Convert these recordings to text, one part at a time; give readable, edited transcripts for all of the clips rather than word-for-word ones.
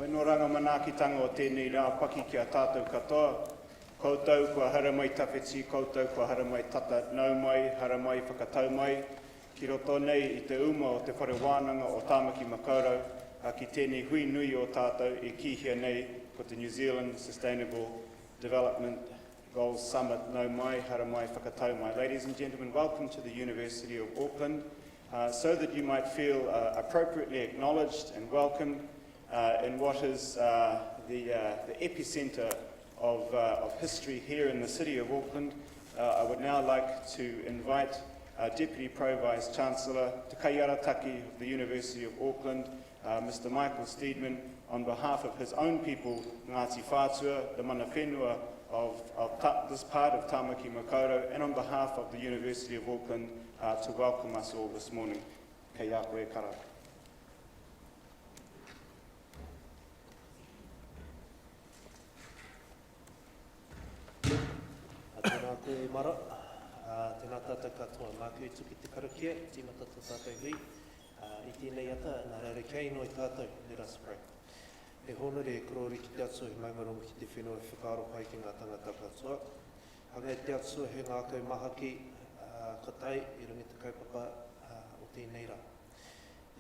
O no ranga manaakitanga o tēnei rā paki ki a tātou katoa. Koutou kua hara mai tawhiti, koutou kua hara mai tata nau mai, hara mai whakatau mai. Ki roto nei i te uma o te whare wānanga o Tāmaki Makaurau, ki tēnei hui nui o tātou e kihia nei ko te New Zealand Sustainable Development Goals Summit nau mai, hara mai whakatau mai. Ladies and gentlemen, welcome to the University of Auckland. So that you might feel appropriately acknowledged and welcomed in what is the epicentre of history here in the city of Auckland. I would now like to invite Deputy Pro-Vice Chancellor to Kaiarataki of the University of Auckland, Mr. Michael Steedman, on behalf of his own people, Ngāti Whātua, the mana whenua of this part of Tāmaki Makaurau, and on behalf of the University of Auckland, to welcome us all this morning. Kei a koe kara. Tēnā koe mara, tēnā tātou katoa, mā koe tuki te karakia, tīmata tō tātou hui, i tēnei ata, nā Ōrākei no i tātou, let us pray. E honore e korori ki te atua, he maungarongo ki te whenua e whakaaro pai ki ngā tangata katoa. Hanga e te atua he ngā koe mahaki, katai, i rungi te kaupapa o tēnei rā.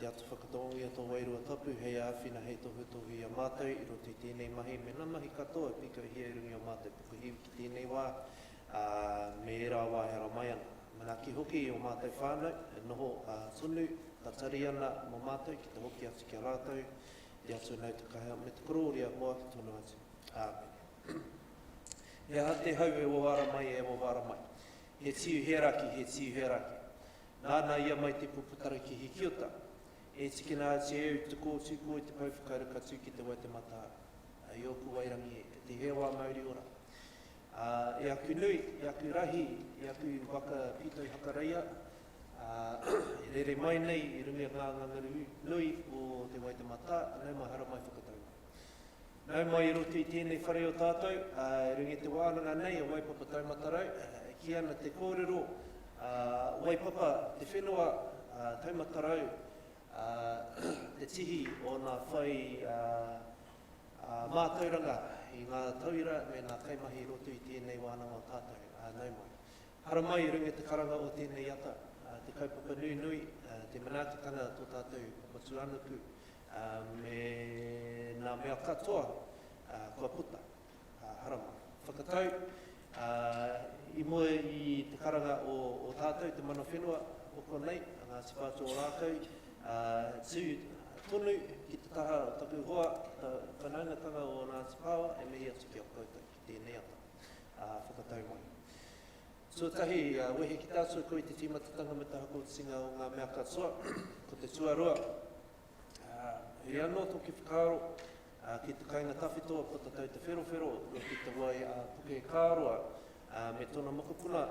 Te atu whakatongi a tō wairua tapu, hei āwhina hei tohu tohu i a mātou, i roto i tēnei mahi, me nā mahi katoa, pika hi e rungi o mātou, puku hiu ki tēnei wā, me e rā wā he rā mai ana. Mana ki hoki o mātou whānau, e noho tunu, ka tari ana mō mātou, ki te hoki atu ki a rātou, te atu nau te kahea me te korori a hoa ki tonu atu. Āmen. E ha te hau e o wāra mai e o wāra mai. He tiu heraki, he tiu heraki. Nāna ia mai te puputara ki hikiota. E tiki nā te eu te kōtu ko i te pauwhakaura katu ki te Waitemata. I oku wairangi e te hewa Māori ora. E aku nui, e aku rahi, e aku waka pito i hakareia. E rere mai nei i rungi a ngā ngangaru nui o te Waitemata. Nau mai hara mai whakatau. Nau mai i roto i tēnei whare o tātou. E rungi te wānanga nei a waipapa taumatarau. Ki ana te kōrero, waipapa te whenua taumatarau, te tihi o ngā whai mātauranga i ngā tauira me ngā kaimahi roto i tēnei wānanga o tātou. Nau mai. Hara mai i runga te karanga o tēnei ata, te kaupapa nui nui, te manaakitanga tō tātou matu anaku, me ngā mea katoa, kua puta. Hara mai. Whakatau, i mua i te karanga o tātou, te mana whenua o konei, ngā sipātu Ōrākei, tū tonu ki te taha o taku hoa, whanaungatanga o ngā Paoa, e mihi atu ki a koutou ki tēnei ata. Whakatau mai. Tuatahi, wehe ki tātua koe te tīmatatanga me taha ko te singa o ngā mea katoa, ko te tuarua. Hei anō toki whakaaro, ki te kainga tawhitoa ko tatau te whero, no ki te wai puke kāroa, me tōna makapuna,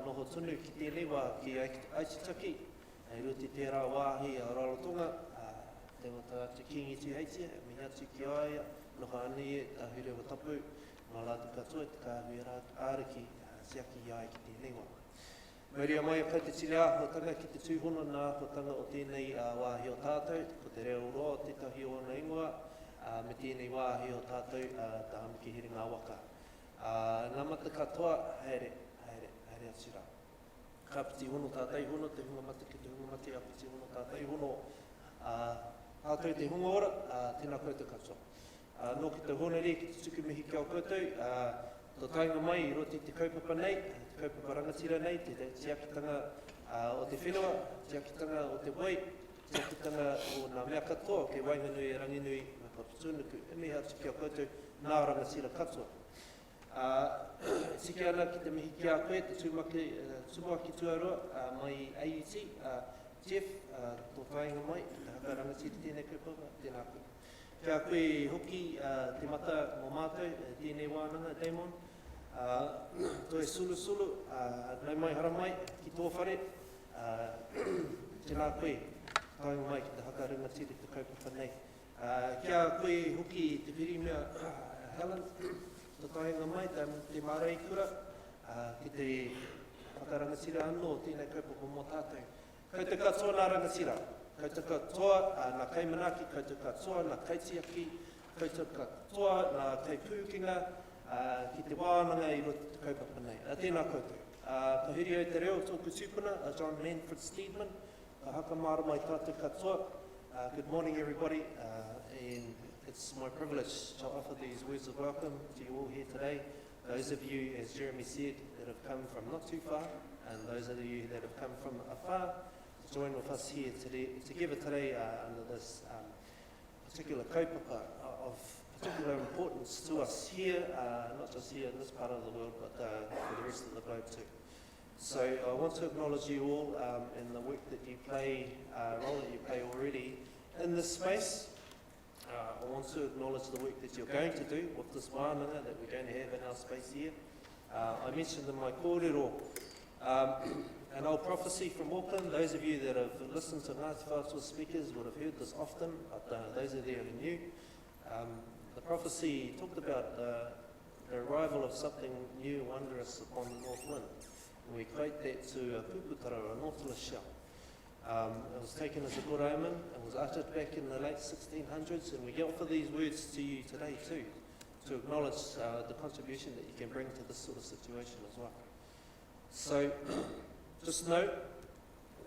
noho tunu ki tēnei wā ki Aotearoa, i ruti tērā wāhi a Raratonga, te wata te kingi ti heitia, me atu ki aia, noha ane e tahi rewa tapu, mā rātu katoa, te kāhui ārahi, siaki i ai ki tēnei wā. Mauria mai a kai te tiri āhuatanga ki te tūhono nā āhuatanga o tēnei wāhi o tātou, ko te reo roa o tētahi o na ingoa, me tēnei wāhi o tātou, ta hamiki hiri ngā waka. Ngā mata katoa, haere atira. Ka piti hono tātai hono, te hunga mata ki te hunga mati, a piti hono tātai hono. Tātou te hunga ora, tēnā koutou katoa. Nō ki te honere ki te tuku mihi kia o koutou, tō tainga mai i roti te kaupapa nei, te kaupapa rangatira nei, te tiakitanga o te whenua, tiakitanga o te wai, tiakitanga o ngā mea katoa, ke wainganui e ranginui me paputunuku, e mihi atu ki a koutou, nā rangatira katoa. Tiki ana ki te mihi ki a koe, te tūmaki tuarua, mai AUT, Jeff, tō whainga mai, te haka rangatiri tēnei kaupapa, tēnā koe. Kia koe hoki te mata mō mātou, tēnei wānanga, Damon, tō e sulu, nau mai hara mai, ki tō whare, tēnā koe, whainga mai ki te haka rangatiri te kaupapa nei. Kia koe hoki te pirimia Helen, tō tahinga mai, te mārei kura, ki te whakarangatira anō, tēnei kaupapa mō tātou. Koutou katoa nā rangatira, koutou katoa nā kaimanaki, koutou katoa nā kaitiaki, koutou katoa, nā kei pūkinga, ki te wānanga I roto te kaupapa nei. Tēnā koutou. Ka hiri au te reo tōku tūpuna, John Manfred Steedman, ka haka mara mai tātou katoa. Good morning everybody, and it's my privilege to offer these words of welcome to you all here today. Those of you, as Geremy said, that have come from not too far, and those of you that have come from afar, to join with us here together today under this particular kaupapa of particular importance to us here, not just here in this part of the world, but for the rest of the globe too. So I want to acknowledge you all in the work that you play, role that you play already in this space. I want to acknowledge the work that you're going to do with this wānanga that we're going to have in our space here. I mentioned in my kōrero an old prophecy from Auckland. Those of you that have listened to Ngāti Whātua speakers would have heard this often, but those of you that are new, the prophecy talked about the arrival of something new, wondrous upon the north wind. And we equate that to a puputara, a nautilus shell. It was taken as a good omen. It was uttered back in the late 1600s, and we offer these words to you today too, to acknowledge the contribution that you can bring to this sort of situation as well. So, just note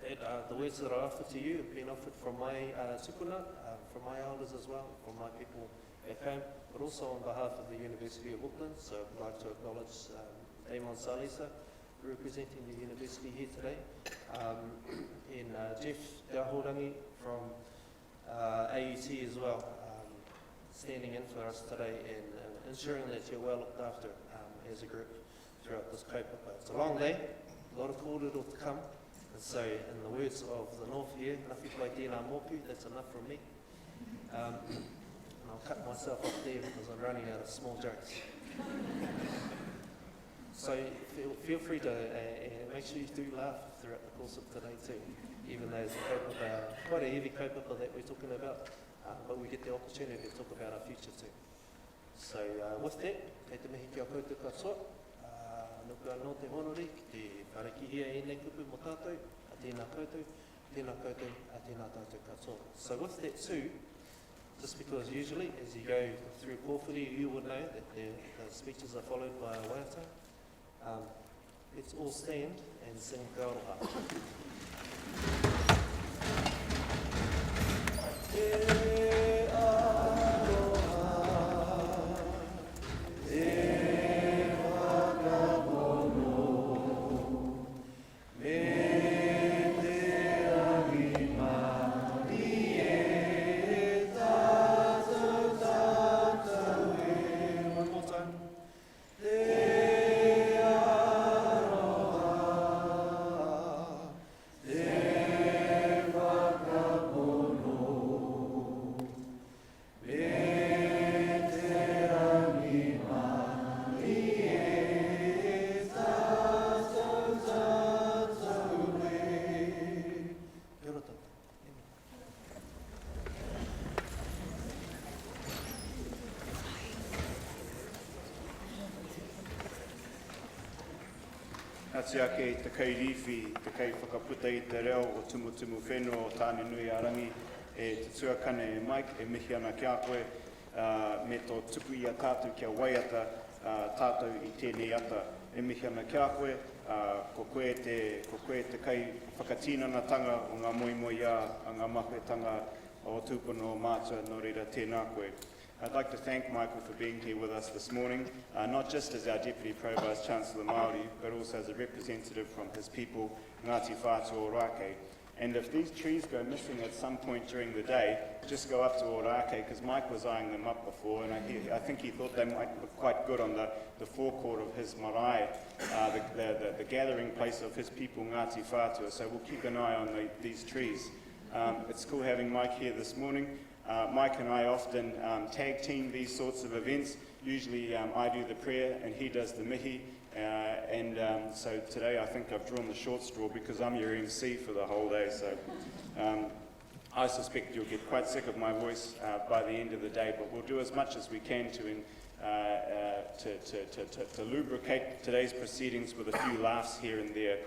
that the words that I offer to you have been offered from my tupuna, from my elders as well, from my people back home, but also on behalf of the University of Auckland. So I'd like to acknowledge Damon Salisa, representing the university here today, and Jeff Dahorangi from AUT as well, standing in for us today and ensuring that you're well looked after as a group throughout this kaupapa. It's a long day, a lot of kōrero to come, and so in the words of the north here, nawhi pai tēnā mōku, that's enough from me. And I'll cut myself off there because I'm running out of small jokes. So feel free to make sure you do laugh throughout the course of today too, even though it's a kaupapa, quite a heavy kaupapa that we're talking about, but we get the opportunity to talk about our future too. So with that, kei te mihi kia koutou katoa, nuku anō te honori, ki te wharekihia e nei kupu mo tātou, a tēnā koutou, a tēnā tātou katoa. So with that too, just because usually as you go through kōwhiri, you would know that the speeches are followed by a waiata. Let's all stand and sing Kaiarahi. Atia kei te kairiwhi, te kei whakaputa I te reo o tumutumu whenua o tāne nui arangi e te tuakane e Mike, e mihi ana ki a koe me tō tupu I a tātou kia waiata tātou I tēnei ata e mihi ana ki a koe ko koe te kai whakatīnanatanga o ngā moimoia a ngā mahuetanga o tūpuna o mātua no reira tēnā koe. I'd like to thank Michael for being here with us this morning, not just as our Deputy Pro-Vice Chancellor Māori, but also as a representative from his people, Ngāti Whātua Ōrākei. And if these trees go missing at some point during the day, just go up to Ōrākei, because Mike was eyeing them up before, and I think he thought they might look quite good on the forecourt of his marae, the gathering place of his people, Ngāti Whātua. So we'll keep an eye on these trees. It's cool having Mike here this morning. Mike and I often tag team these sorts of events. Usually I do the prayer and he does the mihi. So today I think I've drawn the short straw because I'm your MC for the whole day. So I suspect you'll get quite sick of my voice by the end of the day, but we'll do as much as we can to lubricate today's proceedings with a few laughs here and there.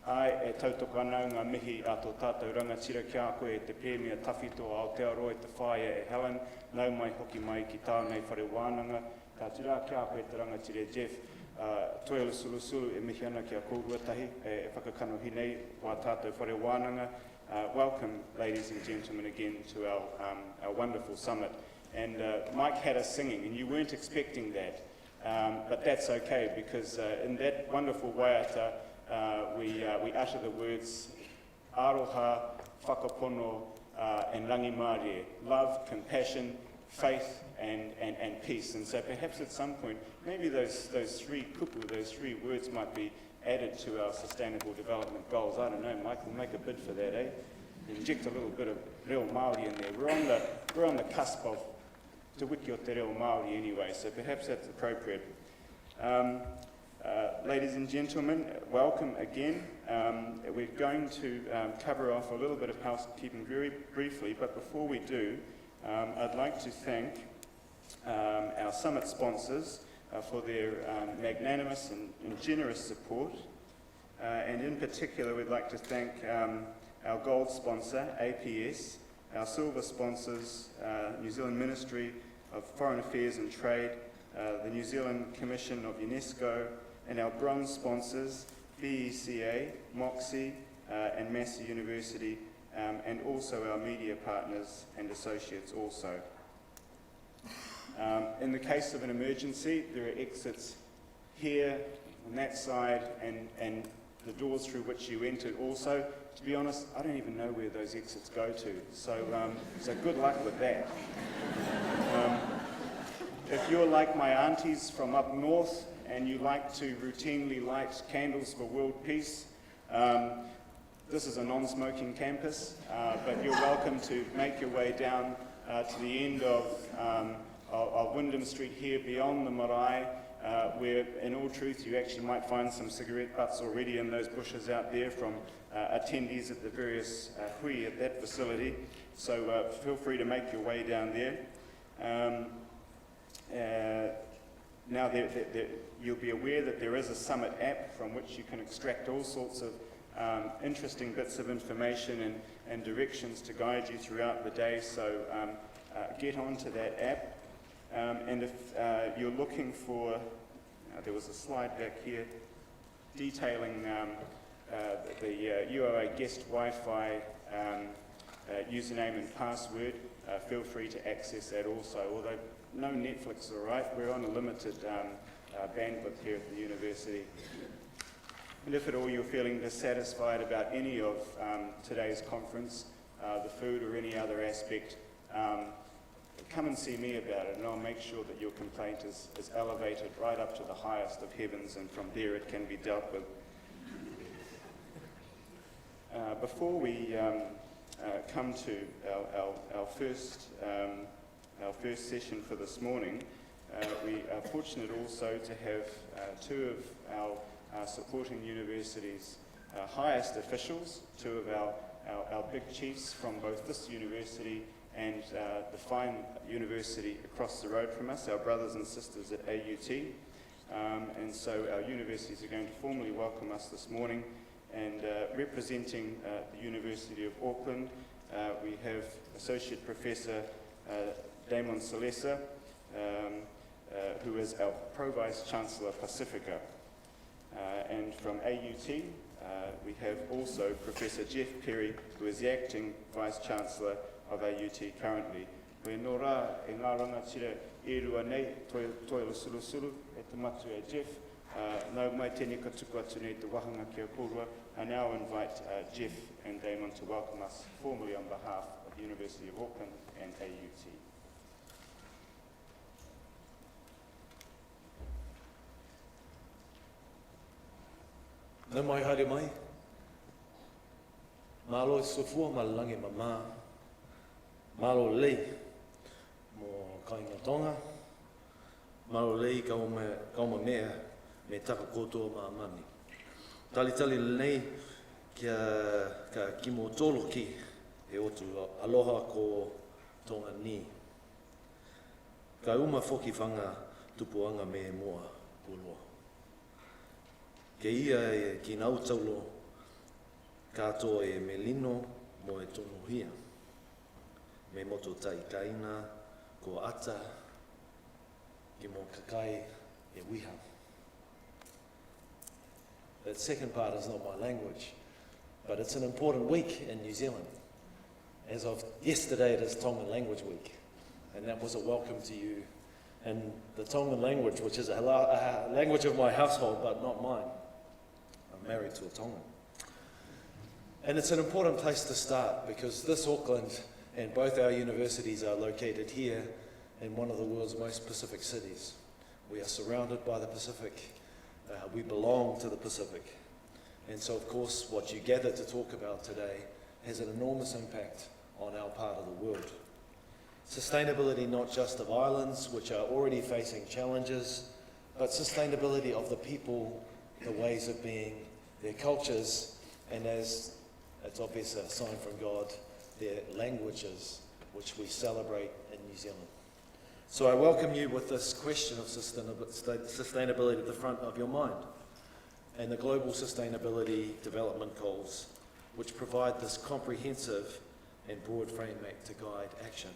Ai, e tautoko anau ngā mihi a tō tātou rangatira kia a koe e te pēmea tawhito a Aotearoa e te whaia e Helen, nau mai hoki mai ki tānei whare wānanga, ka tira kia a koe te rangatira Jeff, toela sulusulu e mihi ana kia kōruatahi, e whakakanohi nei wā tātou whare wānanga. Welcome, ladies and gentlemen, again to our wonderful summit. And Mike had us singing, and you weren't expecting that, but that's okay, because in that wonderful waiata, we utter the words aroha, whakapono, and rangi Māori, love, compassion, faith, and peace. And so perhaps at some point, maybe those three kupu, those three words might be added to our sustainable development goals. I don't know, Mike, we'll make a bid for that, eh? Inject a little bit of reo Māori in there. We're on the cusp of te wiki o te reo Māori anyway, so perhaps that's appropriate. Ladies and gentlemen, welcome again. We're going to cover off a little bit of housekeeping very briefly, but before we do, I'd like to thank our summit sponsors for their magnanimous and generous support. And in particular, we'd like to thank our gold sponsor, APS, our silver sponsors, New Zealand Ministry of Foreign Affairs and Trade, the New Zealand Commission of UNESCO, and our bronze sponsors, BECA, Moxie, and Massey University, and also our media partners and associates also. In the case of an emergency, there are exits here, on that side, and the doors through which you entered also. To be honest, I don't even know where those exits go to, so good luck with that. If you're like my aunties from up north and you like to routinely light candles for world peace, this is a non-smoking campus, but you're welcome to make your way down to the end of Wyndham Street here beyond the marae, where in all truth you actually might find some cigarette butts already in those bushes out there from attendees at the various hui at that facility. So feel free to make your way down there. Now you'll be aware that there is a Summit app from which you can extract all sorts of interesting bits of information and directions to guide you throughout the day, so get onto that app. And if you're looking for, there was a slide back here detailing the UOA guest Wi-Fi username and password, feel free to access that also, although no Netflix, all right, we're on a limited bandwidth here at the university. And if at all you're feeling dissatisfied about any of today's conference, the food or any other aspect, come and see me about it, and I'll make sure that your complaint is elevated right up to the highest of heavens, and from there it can be dealt with. Before we come to our first session for this morning, we are fortunate also to have two of our supporting universities' highest officials, two of our big chiefs from both this university and the fine university across the road from us, our brothers and sisters at AUT. And so our universities are going to formally welcome us this morning. And representing the University of Auckland, we have Associate Professor Damon Salesa, who is our Pro-Vice Chancellor Pacifica. And from AUT, we have also Professor Jeff Perry, who is the Acting Vice Chancellor of AUT currently. Koe nō rā, e ngā rangatira e rua nei, toila sulusulu, e te matu e Jeff. Nau mai tēnei ka tuku atu nei te wahanga kia kōrua. I now invite Jeff and Damon to welcome us formally on behalf of the University of Auckland and AUT. Nau mai haere mai. Malo e sofua malange mama. Malo lei mo kaingatonga. Malo lei kauma mea me taka kotoa maamani. Tali nei kia kimo toloki e otu aloha ko tonga ni. Ka uma foki whanga tupuanga me moa puloa. Ke ia e ki nautaulo katoa e me lino mo e tonuhia. Me moto taikaina, ko ata, ki mo kakai e wiha. That second part is not my language, but it's an important week in New Zealand. As of yesterday, it is Tongan Language Week, and that was a welcome to you. And the Tongan language, which is a language of my household, but not mine. I'm married to a Tongan. And it's an important place to start, because this Auckland and both our universities are located here in one of the world's most Pacific cities. We are surrounded by the Pacific. We belong to the Pacific. And so, of course, what you gather to talk about today has an enormous impact on our part of the world. Sustainability not just of islands, which are already facing challenges, but sustainability of the people, the ways of being, their cultures, and as it's obvious a sign from God, their languages, which we celebrate in New Zealand. So I welcome you with this question of sustainability at the front of your mind, and the Global Sustainability Development Goals, which provide this comprehensive and broad framework to guide action.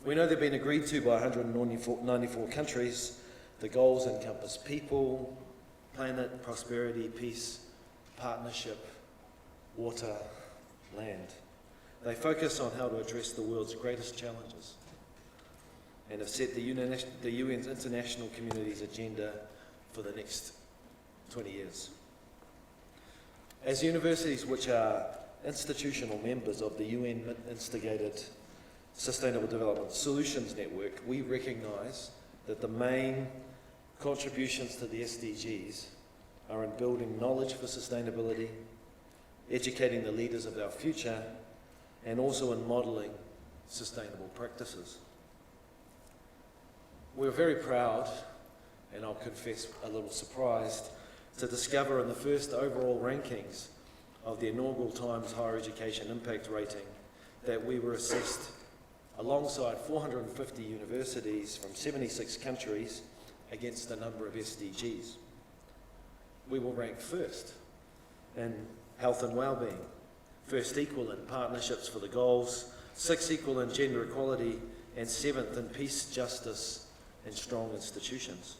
We know they've been agreed to by 194 countries. The goals encompass people, planet, prosperity, peace, partnership, water, land. They focus on how to address the world's greatest challenges and have set the UN's international community's agenda for the next 20 years. As universities which are institutional members of the UN-instigated Sustainable Development Solutions Network, we recognise that the main contributions to the SDGs are in building knowledge for sustainability, educating the leaders of our future, and also in modelling sustainable practices. We're very proud, and I'll confess a little surprised, to discover in the first overall rankings of the inaugural Times Higher Education Impact Rating that we were assessed alongside 450 universities from 76 countries against a number of SDGs. We will rank first in health and wellbeing, first equal in partnerships for the goals, sixth equal in gender equality, and seventh in peace, justice, and strong institutions.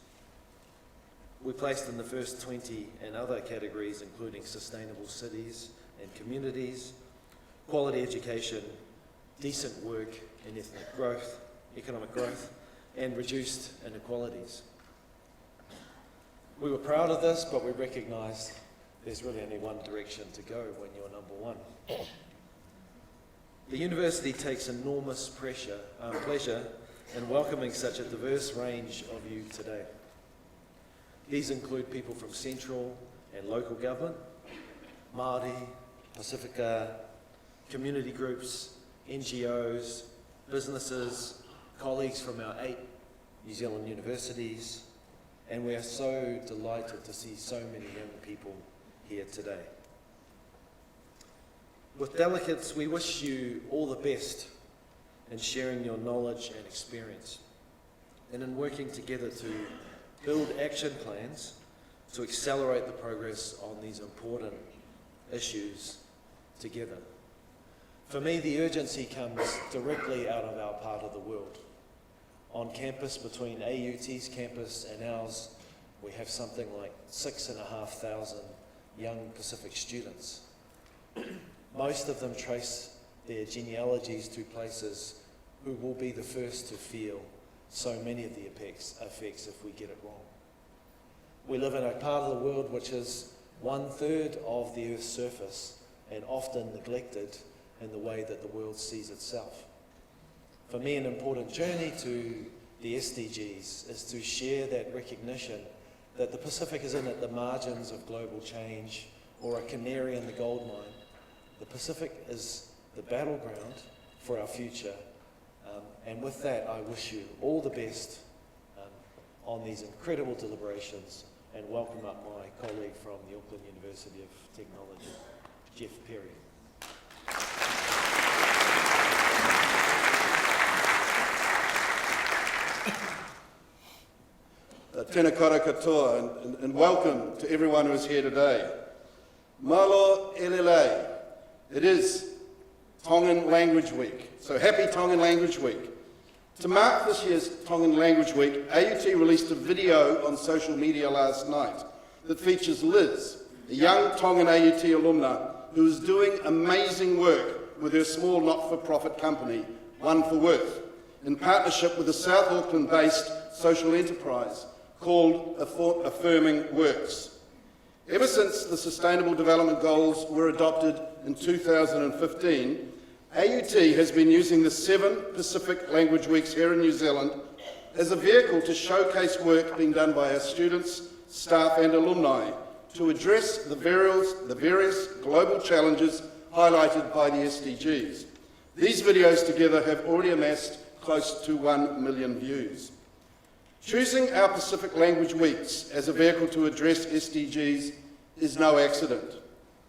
We placed in the first 20 in other categories, including sustainable cities and communities, quality education, decent work and ethnic growth, economic growth, and reduced inequalities. We were proud of this, but we recognised there's really only one direction to go when you're number one. The university takes enormous pleasure in welcoming such a diverse range of you today. These include people from central and local government, Māori, Pacifica, community groups, NGOs, businesses, colleagues from our 8 New Zealand universities, and we are so delighted to see so many young people here today. With delegates, we wish you all the best in sharing your knowledge and experience, and in working together to build action plans to accelerate the progress on these important issues together. For me, the urgency comes directly out of our part of the world. On campus, between AUT's campus and ours, we have something like 6,500 young Pacific students. Most of them trace their genealogies to places who will be the first to feel so many of the effects if we get it wrong. We live in a part of the world which is 1/3 of the Earth's surface and often neglected in the way that the world sees itself. For me, an important journey to the SDGs is to share that recognition that the Pacific isn't at the margins of global change or a canary in the gold mine. The Pacific is the battleground for our future. And with that, I wish you all the best on these incredible deliberations, and welcome up my colleague from the Auckland University of Technology, Jeff Perry. Tēnā kora katoa, and welcome to everyone who is here today. Malo elelei. It is Tongan Language Week. So happy Tongan Language Week. To mark this year's Tongan Language Week, AUT released a video on social media last night that features Liz, a young Tongan AUT alumna who is doing amazing work with her small not-for-profit company, One for Worth, in partnership with a South Auckland-based social enterprise called Affirming Works. Ever since the Sustainable Development Goals were adopted in 2015, AUT has been using the 7 Pacific Language Weeks here in New Zealand as a vehicle to showcase work being done by our students, staff and alumni to address the various global challenges highlighted by the SDGs. These videos together have already amassed close to 1 million views. Choosing our Pacific Language Weeks as a vehicle to address SDGs is no accident.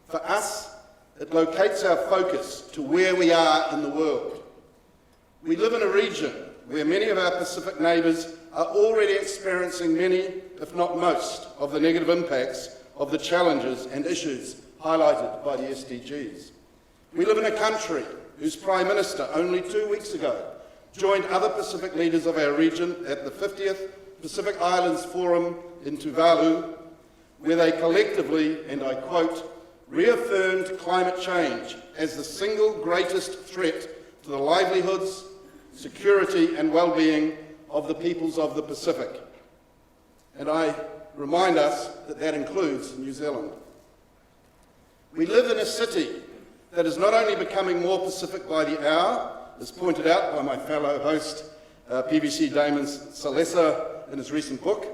For us, it locates our focus to where we are in the world. We live in a region where many of our Pacific neighbours are already experiencing many, if not most, of the negative impacts of the challenges and issues highlighted by the SDGs. We live in a country whose Prime Minister only 2 weeks ago joined other Pacific leaders of our region at the 50th Pacific Islands Forum in Tūao, where they collectively, and I quote, reaffirmed climate change as the single greatest threat to the livelihoods, security and well-being of the peoples of the Pacific. And I remind us that that includes New Zealand. We live in a city that is not only becoming more Pacific by the hour, as pointed out by my fellow host, PBC Damon Salesa in his recent book,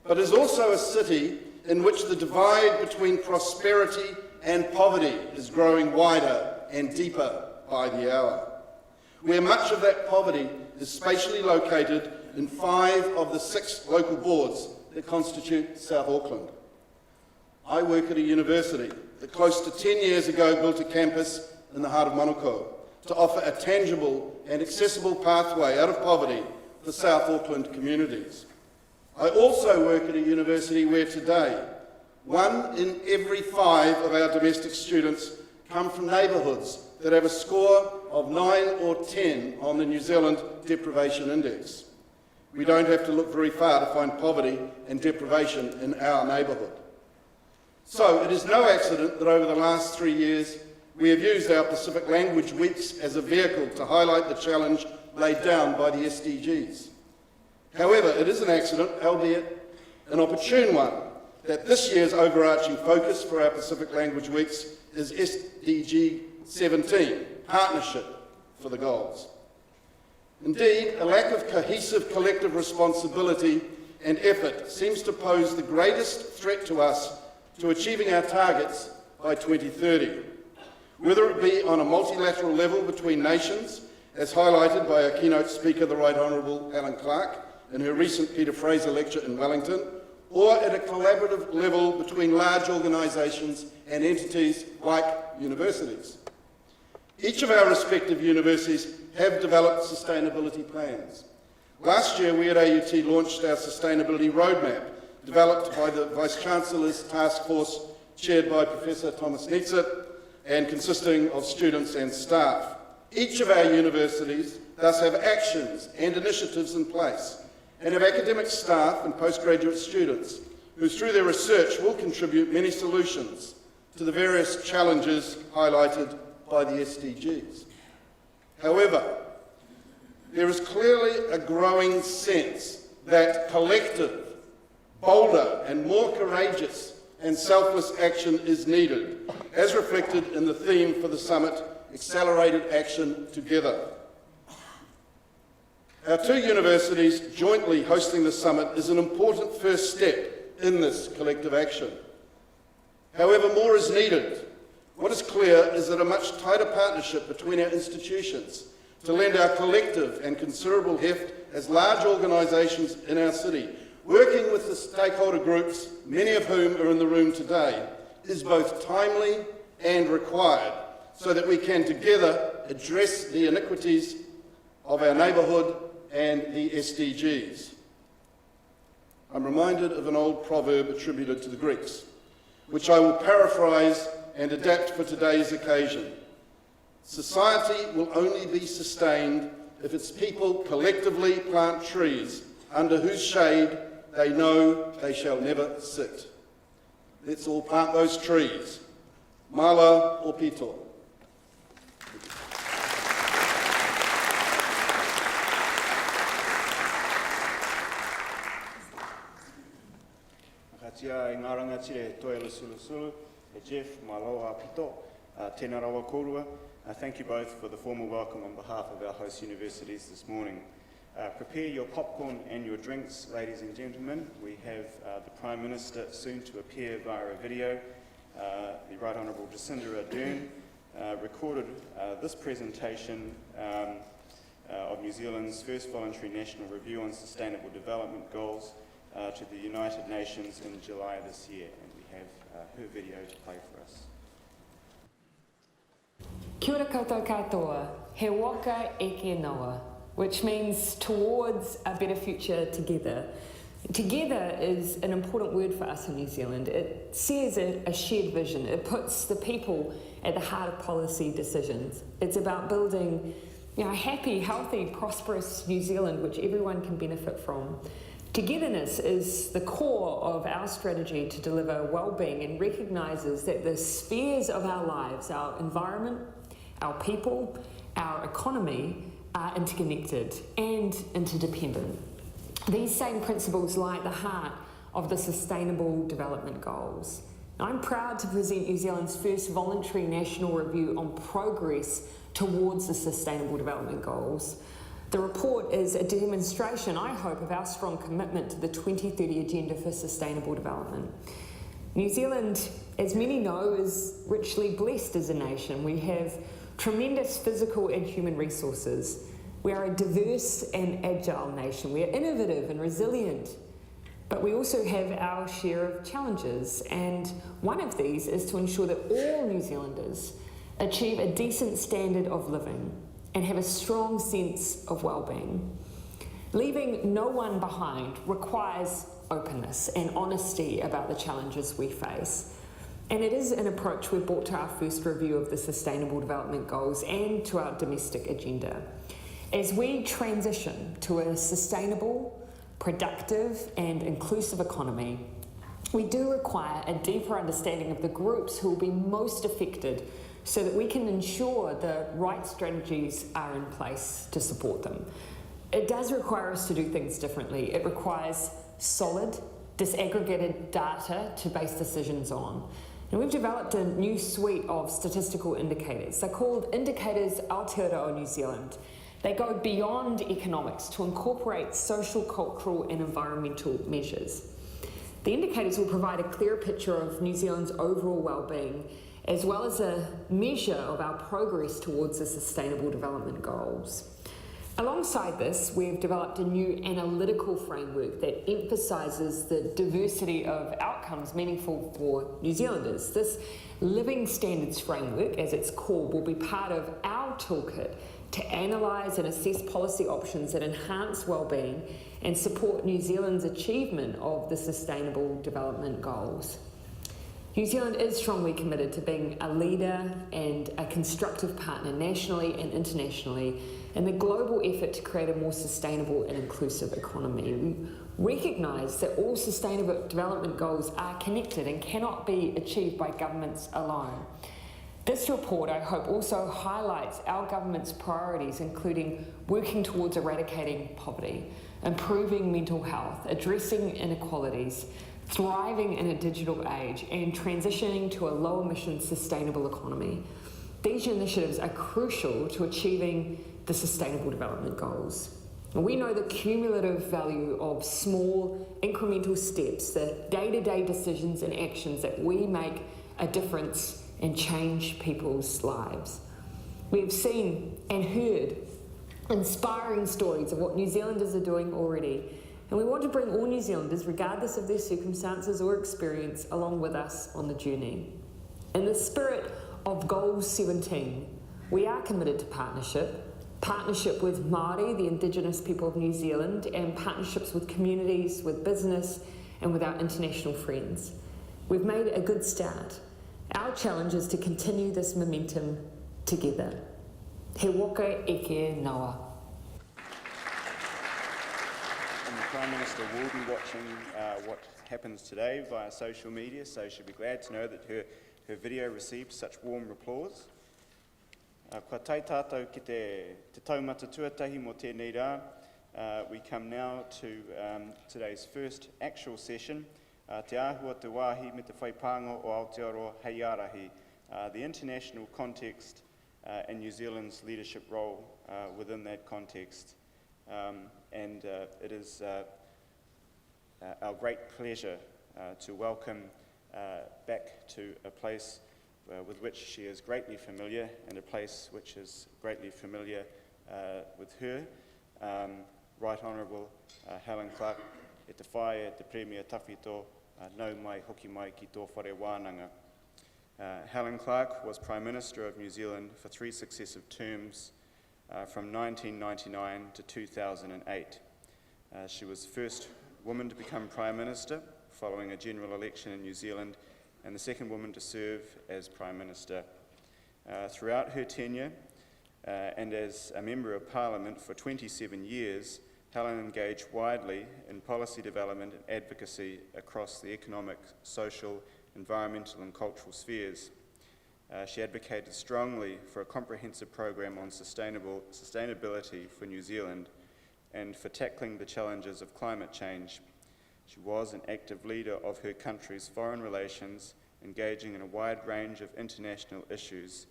but is also a city in which the divide between prosperity and poverty is growing wider and deeper by the hour, where much of that poverty is spatially located in 5 of the 6 local boards that constitute South Auckland. I work at a university that close to 10 years ago built a campus in the heart of Manukau to offer a tangible and accessible pathway out of poverty for South Auckland communities. I also work at a university where today 1 in every 5 of our domestic students come from neighbourhoods that have a score of 9 or 10 on the New Zealand Deprivation Index. We don't have to look very far to find poverty and deprivation in our neighbourhood. So it is no accident that over the last 3 years we have used our Pacific Language Weeks as a vehicle to highlight the challenge laid down by the SDGs. However, it is an accident, albeit an opportune one, that this year's overarching focus for our Pacific Language Weeks is SDG 17, Partnership for the Goals. Indeed, a lack of cohesive collective responsibility and effort seems to pose the greatest threat to us to achieving our targets by 2030, whether it be on a multilateral level between nations, as highlighted by our keynote speaker, the Right Honourable Helen Clark, in her recent Peter Fraser lecture in Wellington, or at a collaborative level between large organisations and entities like universities. Each of our respective universities have developed sustainability plans. Last year, we at AUT launched our sustainability roadmap, developed by the Vice-Chancellor's task force, chaired by Professor Thomas Nietzsche, and consisting of students and staff. Each of our universities thus have actions and initiatives in place, and have academic staff and postgraduate students who, through their research, will contribute many solutions to the various challenges highlighted by the SDGs. However, there is clearly a growing sense that collective, bolder and more courageous and selfless action is needed, as reflected in the theme for the summit, Accelerated Action Together. Our 2 universities jointly hosting the summit is an important first step in this collective action. However, more is needed. What is clear is that a much tighter partnership between our institutions to lend our collective and considerable heft as large organisations in our city, working with the stakeholder groups, many of whom are in the room today, is both timely and required, so that we can together address the iniquities of our neighbourhood and the SDGs. I'm reminded of an old proverb attributed to the Greeks, which I will paraphrase and adapt for today's occasion. Society will only be sustained if its people collectively plant trees under whose shade they know they shall never sit. Let's all plant those trees. Mala o pito. Tia e ngā rangatire toi sulu e Jeff, malo a pito, tēnā rawa kōrua. Thank you both for the formal welcome on behalf of our host universities this morning. Prepare your popcorn and your drinks, ladies and gentlemen. We have the Prime Minister soon to appear via a video. The Right Honourable Jacinda Ardern recorded this presentation of New Zealand's first voluntary national review on sustainable development goals to the United Nations in July this year, and we have her video to play for us. Kia ora koutou katoa, he waka eke noa, which means towards a better future together. Together is an important word for us in New Zealand. It says a shared vision. It puts the people at the heart of policy decisions. It's about building, a happy, healthy, prosperous New Zealand which everyone can benefit from. Togetherness is the core of our strategy to deliver well-being and recognises that the spheres of our lives, our environment, our people, our economy, are interconnected and interdependent. These same principles lie at the heart of the Sustainable Development Goals. I'm proud to present New Zealand's first voluntary national review on progress towards the Sustainable Development Goals. The report is a demonstration, I hope, of our strong commitment to the 2030 Agenda for Sustainable Development. New Zealand, as many know, is richly blessed as a nation. We have tremendous physical and human resources. We are a diverse and agile nation. We are innovative and resilient, but we also have our share of challenges, and one of these is to ensure that all New Zealanders achieve a decent standard of living and have a strong sense of well-being. Leaving no one behind requires openness and honesty about the challenges we face. And it is an approach we've brought to our first review of the Sustainable Development Goals and to our domestic agenda. As we transition to a sustainable, productive and inclusive economy, we do require a deeper understanding of the groups who will be most affected so that we can ensure the right strategies are in place to support them. It does require us to do things differently. It requires solid, disaggregated data to base decisions on. And we've developed a new suite of statistical indicators. They're called Indicators Aotearoa New Zealand. They go beyond economics to incorporate social, cultural and environmental measures. The indicators will provide a clearer picture of New Zealand's overall well-being, as well as a measure of our progress towards the Sustainable Development Goals. Alongside this, we've developed a new analytical framework that emphasises the diversity of outcomes meaningful for New Zealanders. This Living Standards framework, as it's called, will be part of our toolkit to analyse and assess policy options that enhance well-being and support New Zealand's achievement of the Sustainable Development Goals. New Zealand is strongly committed to being a leader and a constructive partner nationally and internationally in the global effort to create a more sustainable and inclusive economy. We recognise that all sustainable development goals are connected and cannot be achieved by governments alone. This report, I hope, also highlights our government's priorities, including working towards eradicating poverty, improving mental health, addressing inequalities, thriving in a digital age, and transitioning to a low-emission sustainable economy. These initiatives are crucial to achieving the Sustainable Development Goals. And we know the cumulative value of small, incremental steps, the day-to-day decisions and actions that we make a difference and change people's lives. We've seen and heard inspiring stories of what New Zealanders are doing already, and we want to bring all New Zealanders, regardless of their circumstances or experience, along with us on the journey. In the spirit of Goal 17, we are committed to partnership with Māori, the Indigenous people of New Zealand, and partnerships with communities, with business, and with our international friends. We've made a good start. Our challenge is to continue this momentum together. He waka eke noa. And the Prime Minister will be watching what happens today via social media, so she'll be glad to know that her video received such warm applause. Kua tai tātou ki te taumata tuatahi mo tēnei rā. We come now to today's first actual session, Te āhua te wāhi me te whai pānga o Aotearoa hei ārahi, the international context and New Zealand's leadership role within that context. It is our great pleasure to welcome back to a place with which she is greatly familiar, and a place which is greatly familiar with her, Right Honourable Helen Clark, e te whae, te Premier Tawhito, nau mai hoki mai ki tō whare wānanga. Helen Clark was Prime Minister of New Zealand for 3 successive terms from 1999 to 2008. She was the first woman to become Prime Minister following a general election in New Zealand, and the second woman to serve as Prime Minister. Throughout her tenure, and as a Member of Parliament for 27 years, Helen engaged widely in policy development and advocacy across the economic, social, environmental and cultural spheres. She advocated strongly for a comprehensive program on sustainability for New Zealand and for tackling the challenges of climate change. She was an active leader of her country's foreign relations, engaging in a wide range of international issues.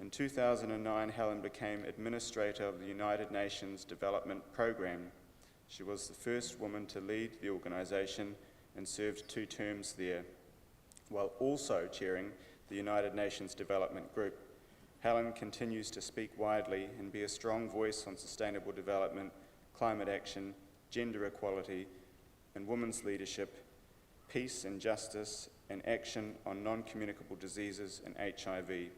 In 2009, Helen became Administrator of the United Nations Development Programme. She was the first woman to lead the organisation and served 2 terms there, while also chairing the United Nations Development Group. Helen continues to speak widely and be a strong voice on sustainable development, climate action, gender equality, and women's leadership, peace and justice, and action on non-communicable diseases and HIV.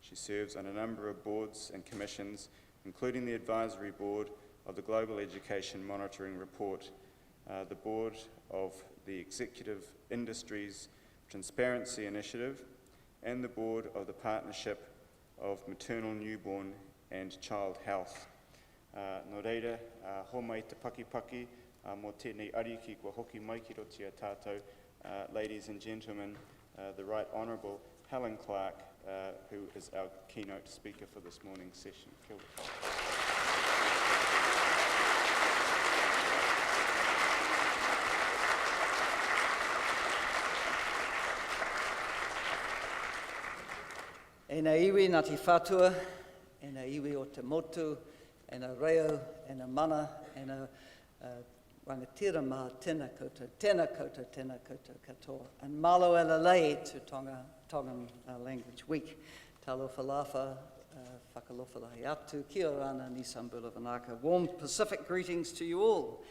She serves on a number of boards and commissions, including the Advisory Board of the Global Education Monitoring Report, the Board of the Executive Industries Transparency Initiative, and the Board of the Partnership of Maternal, Newborn and Child Health. Nō reira, ho mai te pakipaki, mō tēnei ariki kua hoki mai ki rotia tātou. Ladies and gentlemen, the Right Honourable Helen Clark, who is our keynote speaker for this morning's session. Kia ora. E nā iwi Ngāti Whātua, e nā iwi o te motu, e nā reo, e nā mana, e nā rangatira mā tēnā koutou katoa. And malo e lei to Tongan Language Week. Talo whalafa, whakalofalahi atu, kia orana ni sambula vanaka. Warm Pacific greetings to you all.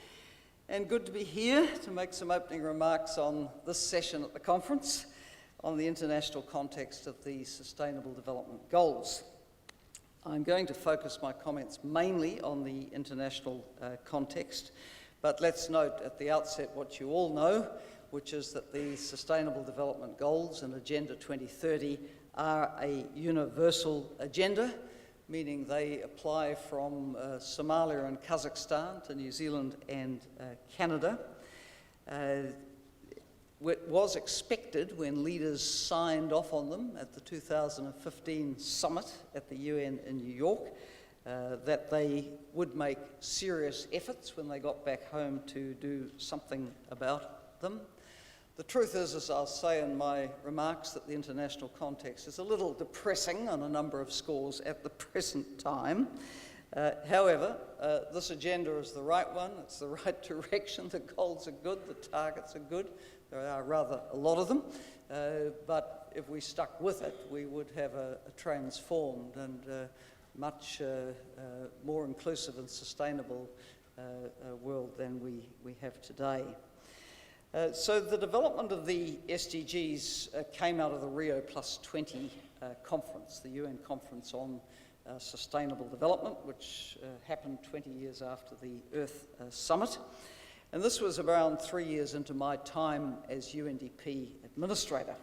And good to be here to make some opening remarks on this session at the conference on the international context of the Sustainable Development Goals. I'm going to focus my comments mainly on the international context, but let's note at the outset what you all know, which is that the Sustainable Development Goals and Agenda 2030 are a universal agenda, meaning they apply from Somalia and Kazakhstan to New Zealand and Canada. It was expected when leaders signed off on them at the 2015 summit at the UN in New York that they would make serious efforts when they got back home to do something about them. The truth is, as I'll say in my remarks, that the international context is a little depressing on a number of scores at the present time. However, this agenda is the right one, it's the right direction, the goals are good, the targets are good. There are rather a lot of them, but if we stuck with it, we would have a transformed and much more inclusive and sustainable world than we have today. So the development of the SDGs came out of the Rio Plus 20 conference, the UN conference on sustainable development, which happened 20 years after the Earth Summit. And this was around 3 years into my time as UNDP administrator.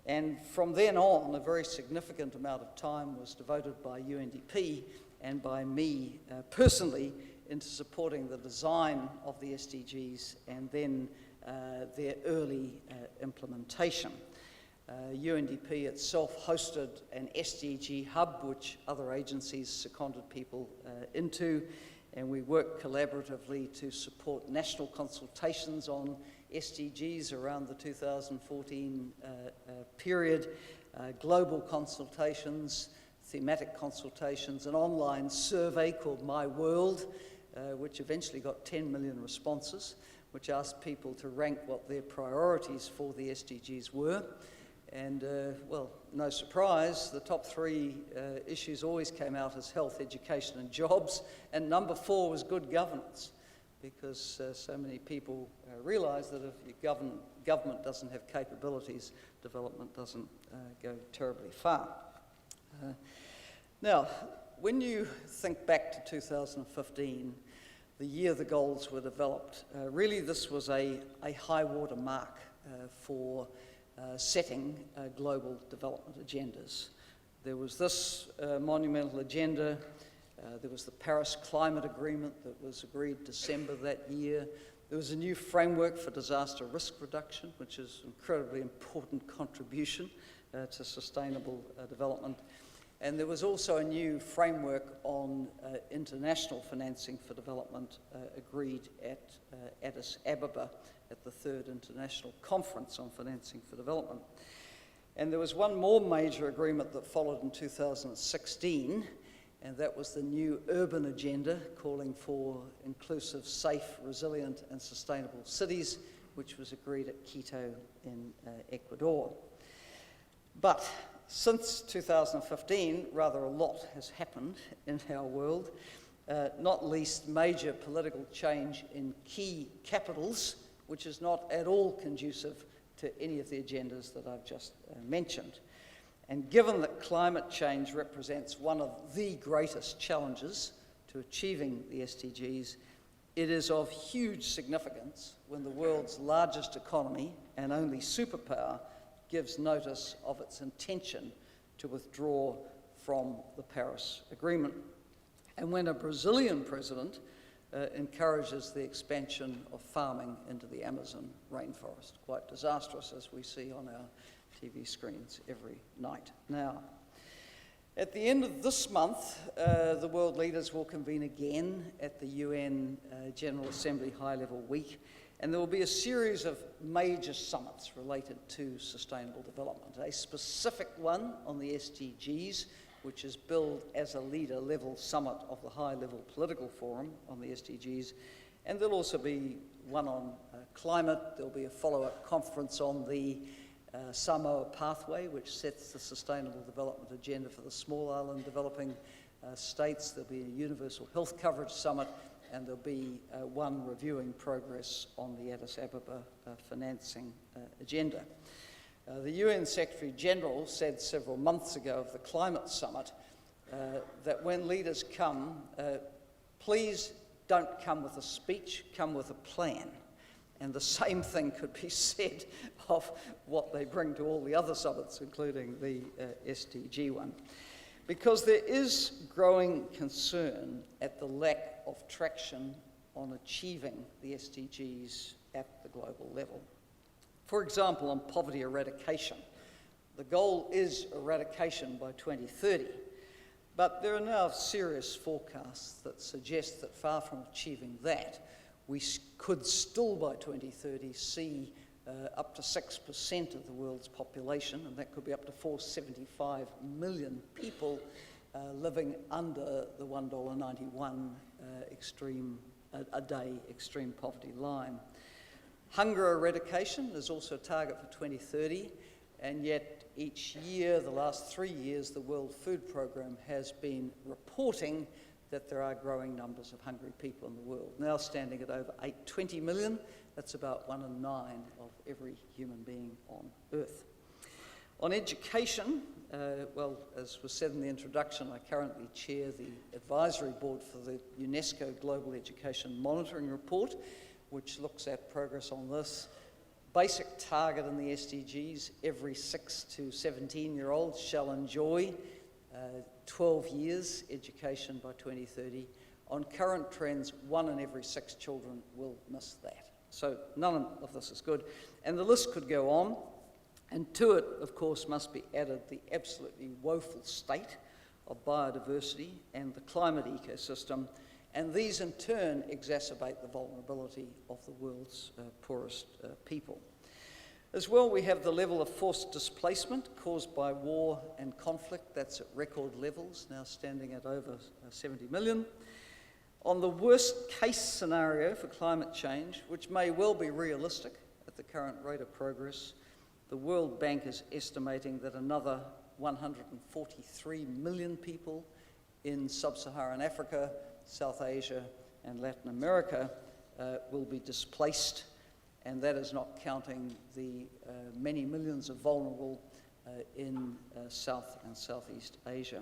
And from then on, a very significant amount of time was devoted by UNDP and by me personally into supporting the design of the SDGs and then their early implementation. UNDP itself hosted an SDG hub, which other agencies seconded people into, and we worked collaboratively to support national consultations on SDGs around the 2014 period, global consultations, thematic consultations, an online survey called My World, which eventually got 10 million responses, which asked people to rank what their priorities for the SDGs were. And, well, no surprise, the top 3 issues always came out as health, education and jobs, and number 4 was good governance, because so many people realise that if your government doesn't have capabilities, development doesn't go terribly far. Now, when you think back to 2015, the year the goals were developed, really this was a high water mark for setting global development agendas. There was this monumental agenda. There was the Paris Climate Agreement that was agreed December that year. There was a new framework for disaster risk reduction, which is an incredibly important contribution to sustainable development. And there was also a new framework on international financing for development agreed at Addis Ababa at the 3rd International Conference on Financing for Development. And there was one more major agreement that followed in 2016, and that was the new urban agenda calling for inclusive, safe, resilient and sustainable cities, which was agreed at Quito in Ecuador. But since 2015, rather a lot has happened in our world, not least major political change in key capitals, which is not at all conducive to any of the agendas that I've just mentioned. And given that climate change represents one of the greatest challenges to achieving the SDGs, it is of huge significance when the world's largest economy and only superpower gives notice of its intention to withdraw from the Paris Agreement. And when a Brazilian president encourages the expansion of farming into the Amazon rainforest. Quite disastrous, as we see on our TV screens every night now. At the end of this month, the world leaders will convene again at the UN General Assembly High-Level Week, and there will be a series of major summits related to sustainable development. A specific one on the SDGs, which is billed as a leader-level summit of the high-level political forum on the SDGs, and there'll also be one on climate. There'll be a follow-up conference on the Samoa Pathway, which sets the sustainable development agenda for the small island developing states. There'll be a universal health coverage summit, and there'll be one reviewing progress on the Addis Ababa financing agenda. The UN Secretary General said several months ago of the climate summit that when leaders come, please don't come with a speech, come with a plan. And the same thing could be said of what they bring to all the other summits, including the SDG one. Because there is growing concern at the lack of traction on achieving the SDGs at the global level. For example, on poverty eradication, the goal is eradication by 2030, but there are now serious forecasts that suggest that far from achieving that, we could still by 2030 see up to 6% of the world's population, and that could be up to 475 million people living under the $1.91 a day extreme poverty line. Hunger eradication is also a target for 2030, and yet each year, the last 3 years, the World Food Programme has been reporting that there are growing numbers of hungry people in the world, now standing at over 820 million. That's about 1 in 9 of every human being on Earth. On education, well, as was said in the introduction, I currently chair the advisory board for the UNESCO Global Education Monitoring Report, which looks at progress on this. Basic target in the SDGs, every 6 to 17-year-olds shall enjoy 12 years education by 2030. On current trends, 1 in every 6 children will miss that. So none of this is good. And the list could go on. And to it, of course, must be added the absolutely woeful state of biodiversity and the climate ecosystem. And these in turn exacerbate the vulnerability of the world's poorest people. As well, we have the level of forced displacement caused by war and conflict. That's at record levels, now standing at over 70 million. On the worst case scenario for climate change, which may well be realistic at the current rate of progress, the World Bank is estimating that another 143 million people in sub-Saharan Africa, South Asia and Latin America will be displaced, and that is not counting the many millions of vulnerable in South and Southeast Asia.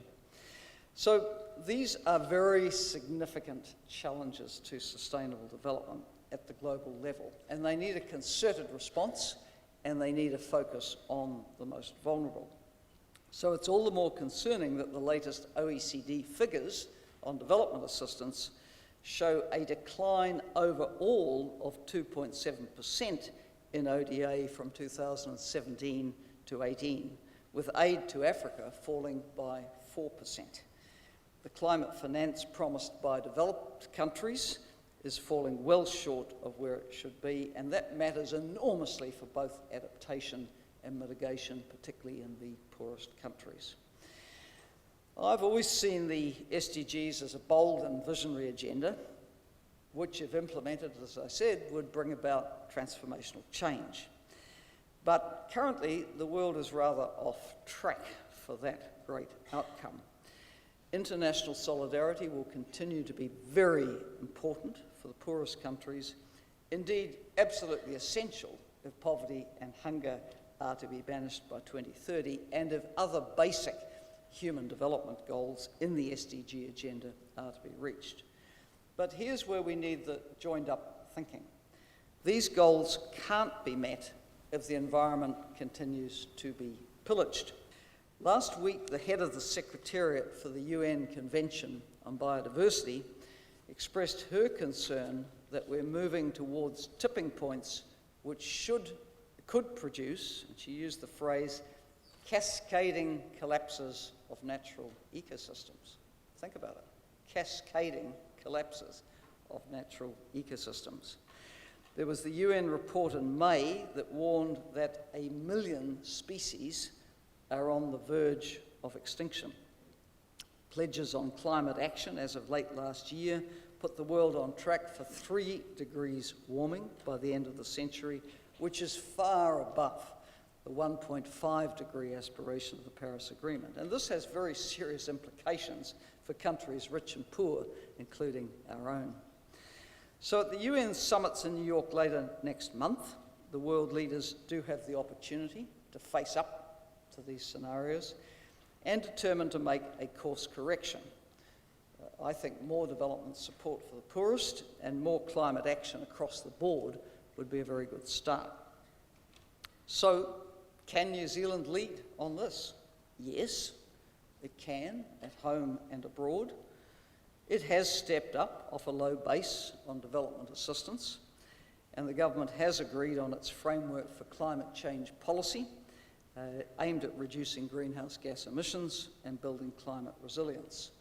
So these are very significant challenges to sustainable development at the global level, and they need a concerted response, and they need a focus on the most vulnerable. So it's all the more concerning that the latest OECD figures on development assistance show a decline overall of 2.7% in ODA from 2017 to 18, with aid to Africa falling by 4%. The climate finance promised by developed countries is falling well short of where it should be, and that matters enormously for both adaptation and mitigation, particularly in the poorest countries. I've always seen the SDGs as a bold and visionary agenda, which, if implemented, as I said, would bring about transformational change. But currently, the world is rather off track for that great outcome. International solidarity will continue to be very important for the poorest countries, indeed absolutely essential if poverty and hunger are to be banished by 2030 and if other basic human development goals in the SDG agenda are to be reached. But here's where we need the joined up thinking. These goals can't be met if the environment continues to be pillaged. Last week, the head of the Secretariat for the UN Convention on Biodiversity expressed her concern that we're moving towards tipping points which could produce, and she used the phrase, cascading collapses of natural ecosystems. Think about it, cascading collapses of natural ecosystems. There was the UN report in May that warned that 1 million species are on the verge of extinction. Pledges on climate action as of late last year put the world on track for 3 degrees warming by the end of the century, which is far above the 1.5 degree aspiration of the Paris Agreement. And this has very serious implications for countries rich and poor, including our own. So at the UN summits in New York later next month, the world leaders do have the opportunity to face up to these scenarios and determine to make a course correction. I think more development support for the poorest and more climate action across the board would be a very good start. So, can New Zealand lead on this? Yes, it can, at home and abroad. It has stepped up off a low base on development assistance, and the government has agreed on its framework for climate change policy, aimed at reducing greenhouse gas emissions and building climate resilience.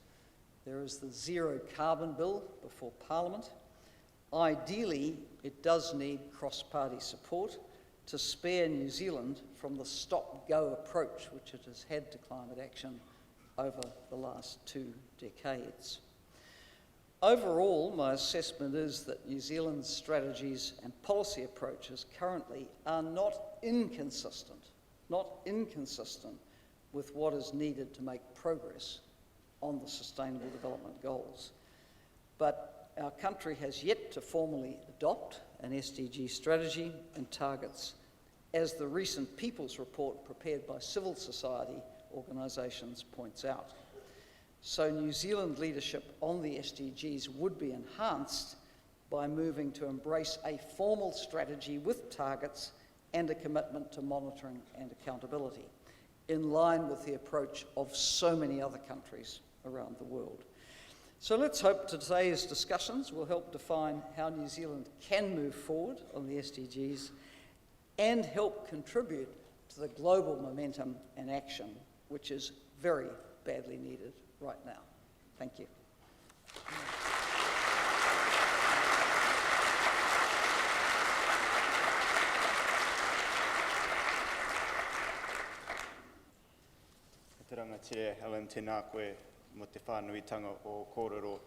There is the Zero Carbon Bill before Parliament. Ideally, it does need cross-party support to spare New Zealand from the stop-go approach which it has had to climate action over the last 2 decades. Overall, my assessment is that New Zealand's strategies and policy approaches currently are not inconsistent with what is needed to make progress on the Sustainable Development Goals. But our country has yet to formally adopt an SDG strategy and targets, as the recent People's Report prepared by civil society organisations points out. So New Zealand leadership on the SDGs would be enhanced by moving to embrace a formal strategy with targets and a commitment to monitoring and accountability, in line with the approach of so many other countries around the world. So let's hope today's discussions will help define how New Zealand can move forward on the SDGs and help contribute to the global momentum and action, which is very badly needed right now. Thank you. Te rangatire, Helen, tēnā koe mo te whānuitanga o kōrero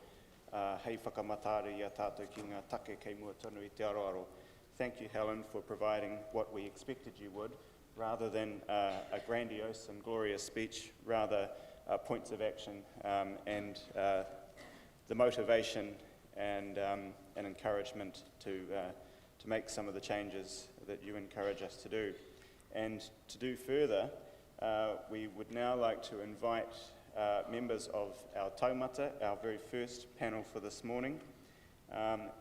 hei whakamatare i a tātou ki ngā take kei mua tonu i te aroaro. Thank you, Helen, for providing what we expected you would, rather than a grandiose and glorious speech, rather points of action and the motivation and encouragement to make some of the changes that you encourage us to do. And to do further, we would now like to invite members of our taumata, our very first panel for this morning.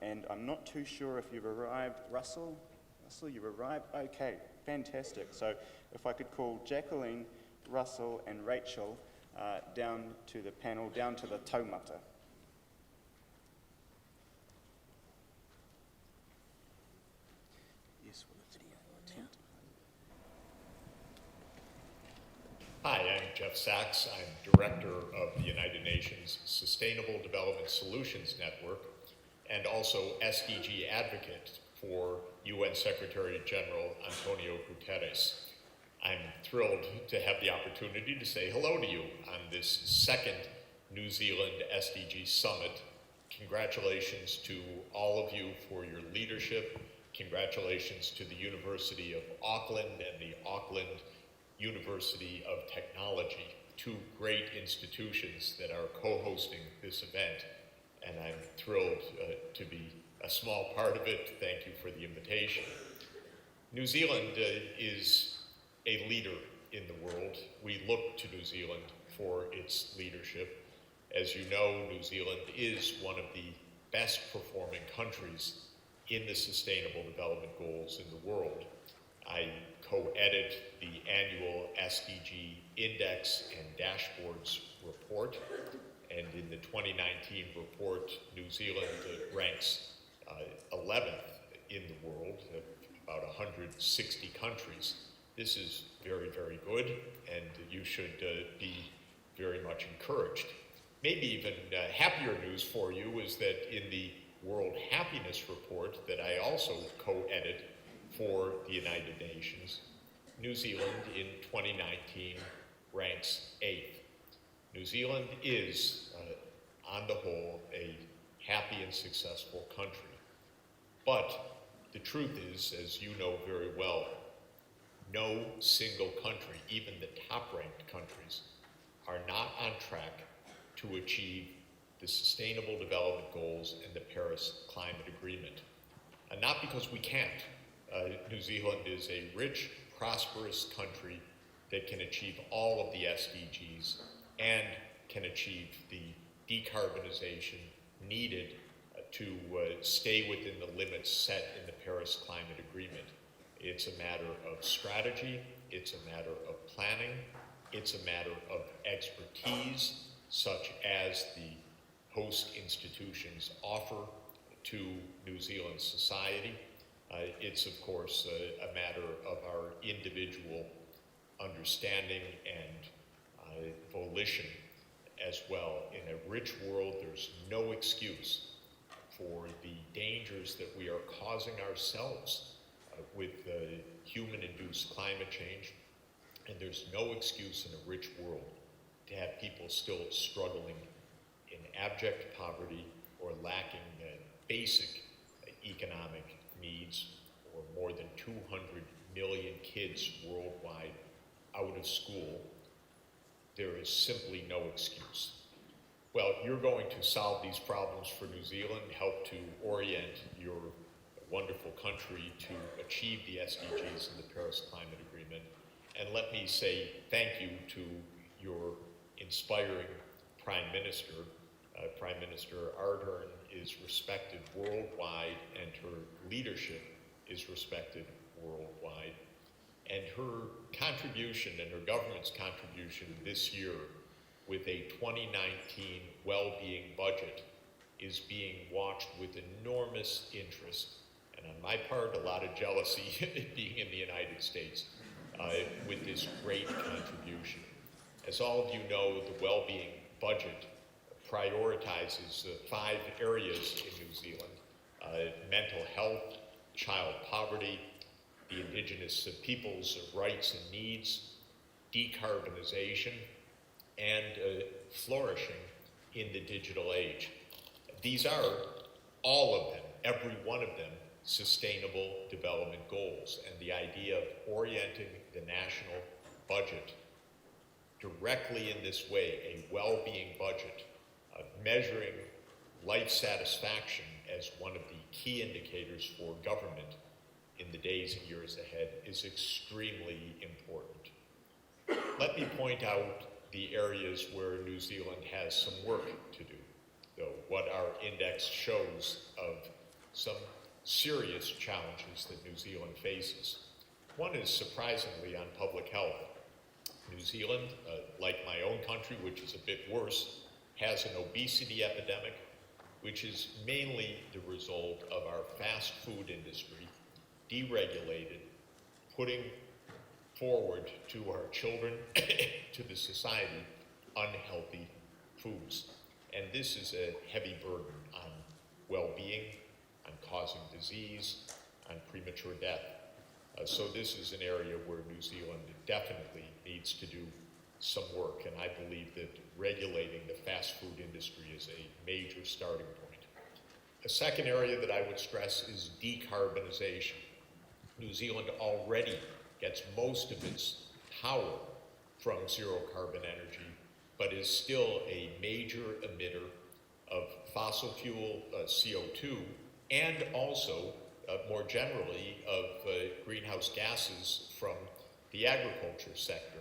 And I'm not too sure if you've arrived. Russell? Russell, you've arrived? Okay, fantastic. So if I could call Jacqueline, Russell and Rachel down to the panel, down to the taumata. Yes, for the video attempt. Hi, I'm Jeff Sachs. I'm Director of the United Nations Sustainable Development Solutions Network and also SDG Advocate for UN Secretary General Antonio Guterres. I'm thrilled to have the opportunity to say hello to you on this second New Zealand SDG Summit. Congratulations to all of you for your leadership. Congratulations to the University of Auckland and the Auckland University of Technology, two great institutions that are co-hosting this event. And I'm thrilled to be a small part of it. Thank you for the invitation. New Zealand is a leader in the world. We look to New Zealand for its leadership. As you know, New Zealand is one of the best performing countries in the Sustainable Development Goals in the world. I co-edit the annual SDG Index and Dashboards report, and in the 2019 report, New Zealand ranks 11th in the world, about 160 countries. This is very, very good, and you should be very much encouraged. Maybe even happier news for you is that in the World Happiness Report that I also co-edit for the United Nations, New Zealand in 2019 ranks 8th. New Zealand is, on the whole, a happy and successful country. But the truth is, as you know very well, no single country, even the top-ranked countries, are not on track to achieve the Sustainable Development Goals and the Paris Climate Agreement. And not because we can't. New Zealand is a rich, prosperous country that can achieve all of the SDGs and can achieve the decarbonization needed to stay within the limits set in the Paris Climate Agreement. It's a matter of strategy, it's a matter of planning, it's a matter of expertise, such as the host institutions offer to New Zealand society. It's, of course, a matter of our individual understanding and volition as well. In a rich world, there's no excuse for the dangers that we are causing ourselves with human-induced climate change, and there's no excuse in a rich world to have people still struggling in abject poverty or lacking basic economic needs, or more than 200 million kids worldwide out of school. There is simply no excuse. Well, you're going to solve these problems for New Zealand, help to orient your wonderful country to achieve the SDGs and the Paris Climate Agreement. And let me say thank you to your inspiring Prime Minister, Prime Minister Ardern is respected worldwide, and her leadership is respected worldwide. And her contribution and her government's contribution this year with a 2019 well-being budget is being watched with enormous interest, and on my part, a lot of jealousy being in the United States with this great contribution. As all of you know, the well-being budget prioritizes 5 areas in New Zealand: mental health, child poverty, the Indigenous peoples' rights and needs, decarbonization, and flourishing in the digital age. These are, all of them, every one of them, sustainable development goals. And the idea of orienting the national budget directly in this way, a well-being budget, measuring life satisfaction as one of the key indicators for government in the days and years ahead, is extremely important. Let me point out the areas where New Zealand has some work to do, though, what our index shows of some serious challenges that New Zealand faces. One is surprisingly on public health. New Zealand, like my own country, which is a bit worse, has an obesity epidemic, which is mainly the result of our fast food industry, deregulated, putting forward to our children, to the society, unhealthy foods. And this is a heavy burden on well-being, on causing disease, on premature death. So this is an area where New Zealand definitely needs to do some work, and I believe that regulating the fast food industry is a major starting point. A second area that I would stress is decarbonization. New Zealand already gets most of its power from zero carbon energy, but is still a major emitter of fossil fuel CO2, and also more generally of greenhouse gases from the agriculture sector.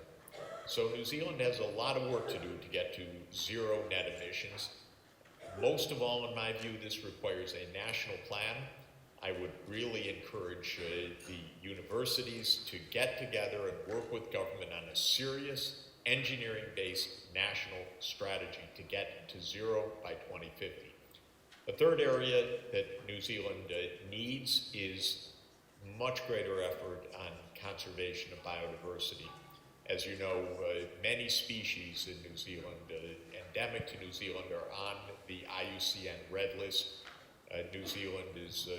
So New Zealand has a lot of work to do to get to zero net emissions. Most of all, in my view, this requires a national plan. I would really encourage the universities to get together and work with government on a serious engineering-based national strategy to get to zero by 2050. The third area that New Zealand needs is much greater effort on conservation of biodiversity. As you know, many species in New Zealand, endemic to New Zealand, are on the IUCN Red List. New Zealand is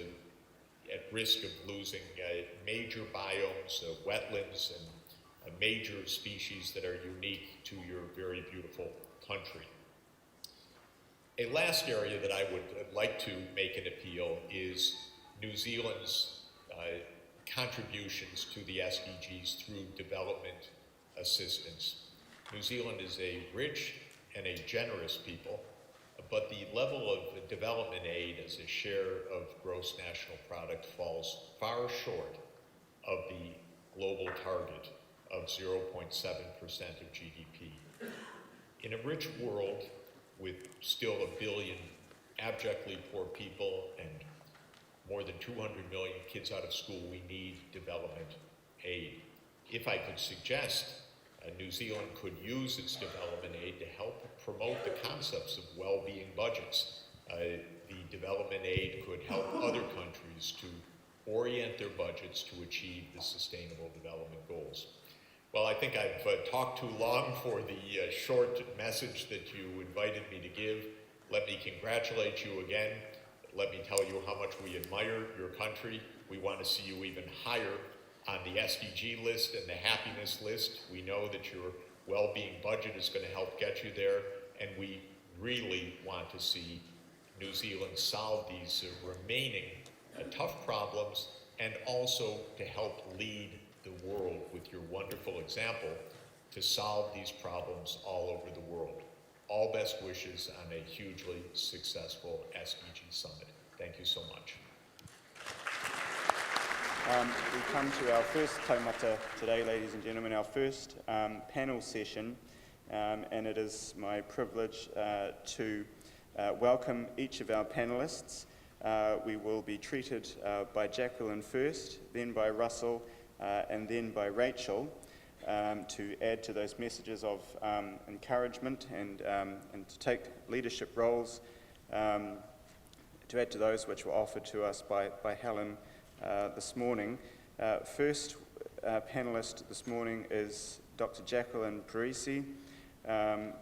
at risk of losing major biomes, wetlands, and major species that are unique to your very beautiful country. A last area that I would like to make an appeal is New Zealand's contributions to the SDGs through development assistance. New Zealand is a rich and a generous people, but the level of development aid as a share of gross national product falls far short of the global target of 0.7% of GDP. In a rich world with still 1 billion abjectly poor people and more than 200 million kids out of school, we need development aid. If I could suggest, New Zealand could use its development aid to help promote the concepts of well-being budgets. The development aid could help other countries to orient their budgets to achieve the Sustainable Development Goals. Well, I think I've talked too long for the short message that you invited me to give. Let me congratulate you again. Let me tell you how much we admire your country. We want to see you even higher on the SDG list and the happiness list. We know that your well-being budget is going to help get you there, and we really want to see New Zealand solve these remaining tough problems, and also to help lead the world with your wonderful example to solve these problems all over the world. All best wishes on a hugely successful SDG Summit. Thank you so much. We come to our first taumata today, ladies and gentlemen, our first panel session, and it is my privilege to welcome each of our panellists. We will be treated by Jacqueline first, then by Russell, and then by Rachel, to add to those messages of encouragement and to take leadership roles, to add to those which were offered to us by Helen this morning. First panellist this morning is Dr. Jacqueline Parisi.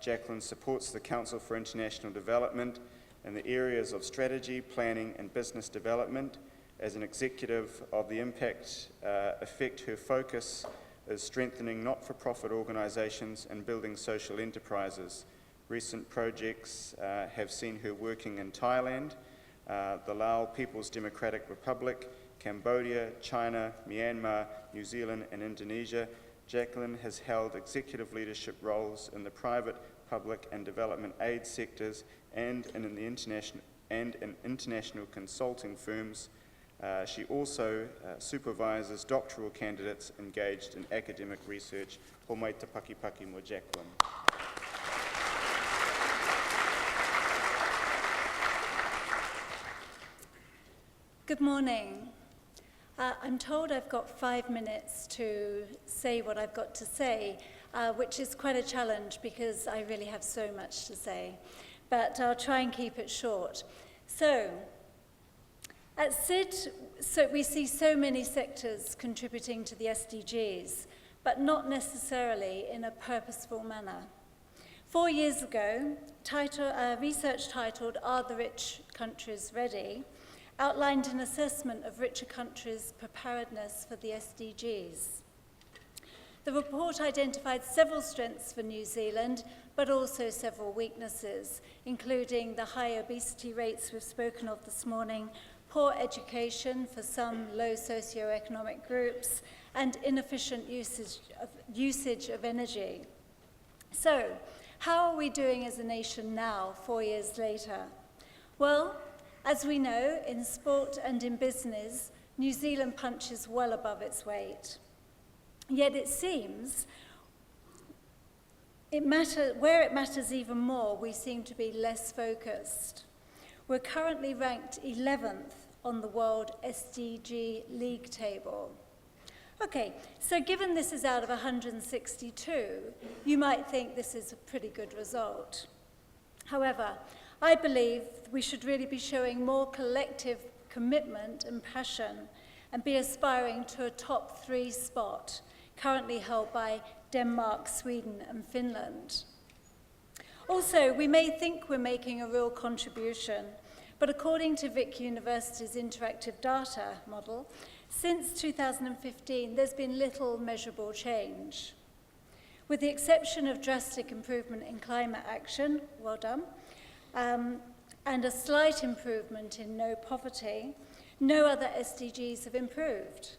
Jacqueline supports the Council for International Development in the areas of strategy, planning and business development. As an executive of the impact effect, her focus is strengthening not-for-profit organisations and building social enterprises. Recent projects have seen her working in Thailand, the Lao People's Democratic Republic, Cambodia, China, Myanmar, New Zealand and Indonesia. Jacqueline has held executive leadership roles in the private, public and development aid sectors and in international consulting firms. She also supervises doctoral candidates engaged in academic research. Ho mai te paki mo Jacqueline. Good morning. I'm told I've got 5 minutes to say what I've got to say, which is quite a challenge because I really have so much to say. But I'll try and keep it short. So, at SID, we see so many sectors contributing to the SDGs, but not necessarily in a purposeful manner. 4 years ago, research titled "Are the Rich Countries Ready?" outlined an assessment of richer countries' preparedness for the SDGs. The report identified several strengths for New Zealand, but also several weaknesses, including the high obesity rates we've spoken of this morning, poor education for some low socioeconomic groups, and inefficient usage of energy. So, how are we doing as a nation now, 4 years later? Well, as we know, in sport and in business, New Zealand punches well above its weight. Yet it seems, where it matters even more, we seem to be less focused. We're currently ranked 11th on the World SDG League table. Okay, so given this is out of 162, you might think this is a pretty good result. However, I believe we should really be showing more collective commitment and passion and be aspiring to a top 3 spot, currently held by Denmark, Sweden and Finland. Also, we may think we're making a real contribution, but according to University's interactive data model, since 2015, there's been little measurable change. With the exception of drastic improvement in climate action, well done, and a slight improvement in no poverty, no other SDGs have improved.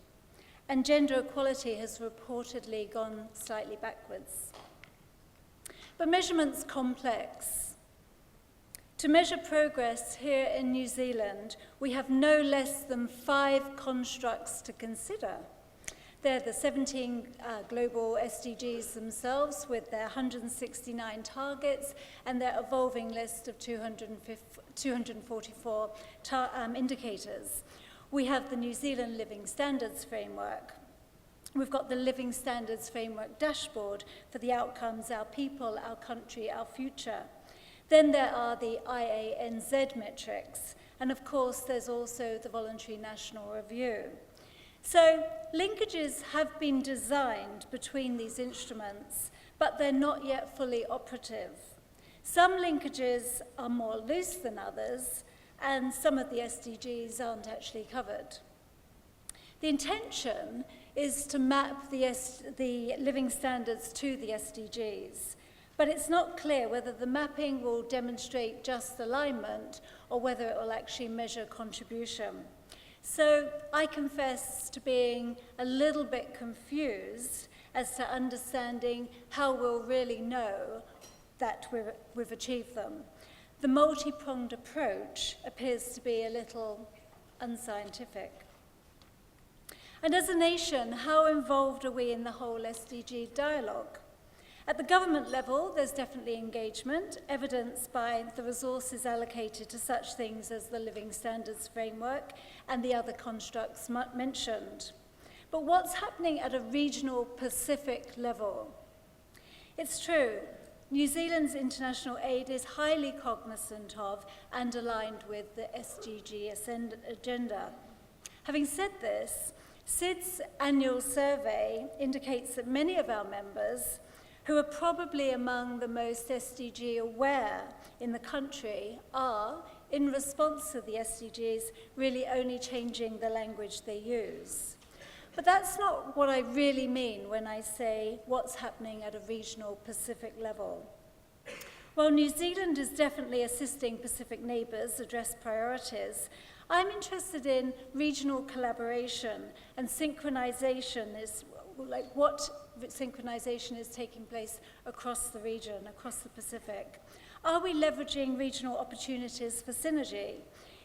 And gender equality has reportedly gone slightly backwards. But measurement's complex. To measure progress here in New Zealand, we have no less than 5 constructs to consider. They're the 17 global SDGs themselves with their 169 targets and their evolving list of 244 indicators. We have the New Zealand Living Standards Framework. We've got the Living Standards Framework dashboard for the outcomes, our people, our country, our future. Then there are the IANZ metrics. And of course, there's also the Voluntary National Review. So linkages have been designed between these instruments, but they're not yet fully operative. Some linkages are more loose than others, and some of the SDGs aren't actually covered. The intention is to map the living standards to the SDGs, but it's not clear whether the mapping will demonstrate just alignment or whether it will actually measure contribution. So I confess to being a little bit confused as to understanding how we'll really know that we've achieved them. The multi-pronged approach appears to be a little unscientific. And as a nation, how involved are we in the whole SDG dialogue? At the government level, there's definitely engagement, evidenced by the resources allocated to such things as the Living Standards Framework and the other constructs mentioned. But what's happening at a regional Pacific level? It's true, New Zealand's international aid is highly cognizant of and aligned with the SDG agenda. Having said this, SID's annual survey indicates that many of our members, who are probably among the most SDG aware in the country, are, in response to the SDGs, really only changing the language they use. But that's not what I really mean when I say what's happening at a regional Pacific level. While New Zealand is definitely assisting Pacific neighbours address priorities, I'm interested in regional collaboration and synchronisation is like what synchronisation is taking place across the region, across the Pacific. Are we leveraging regional opportunities for synergy?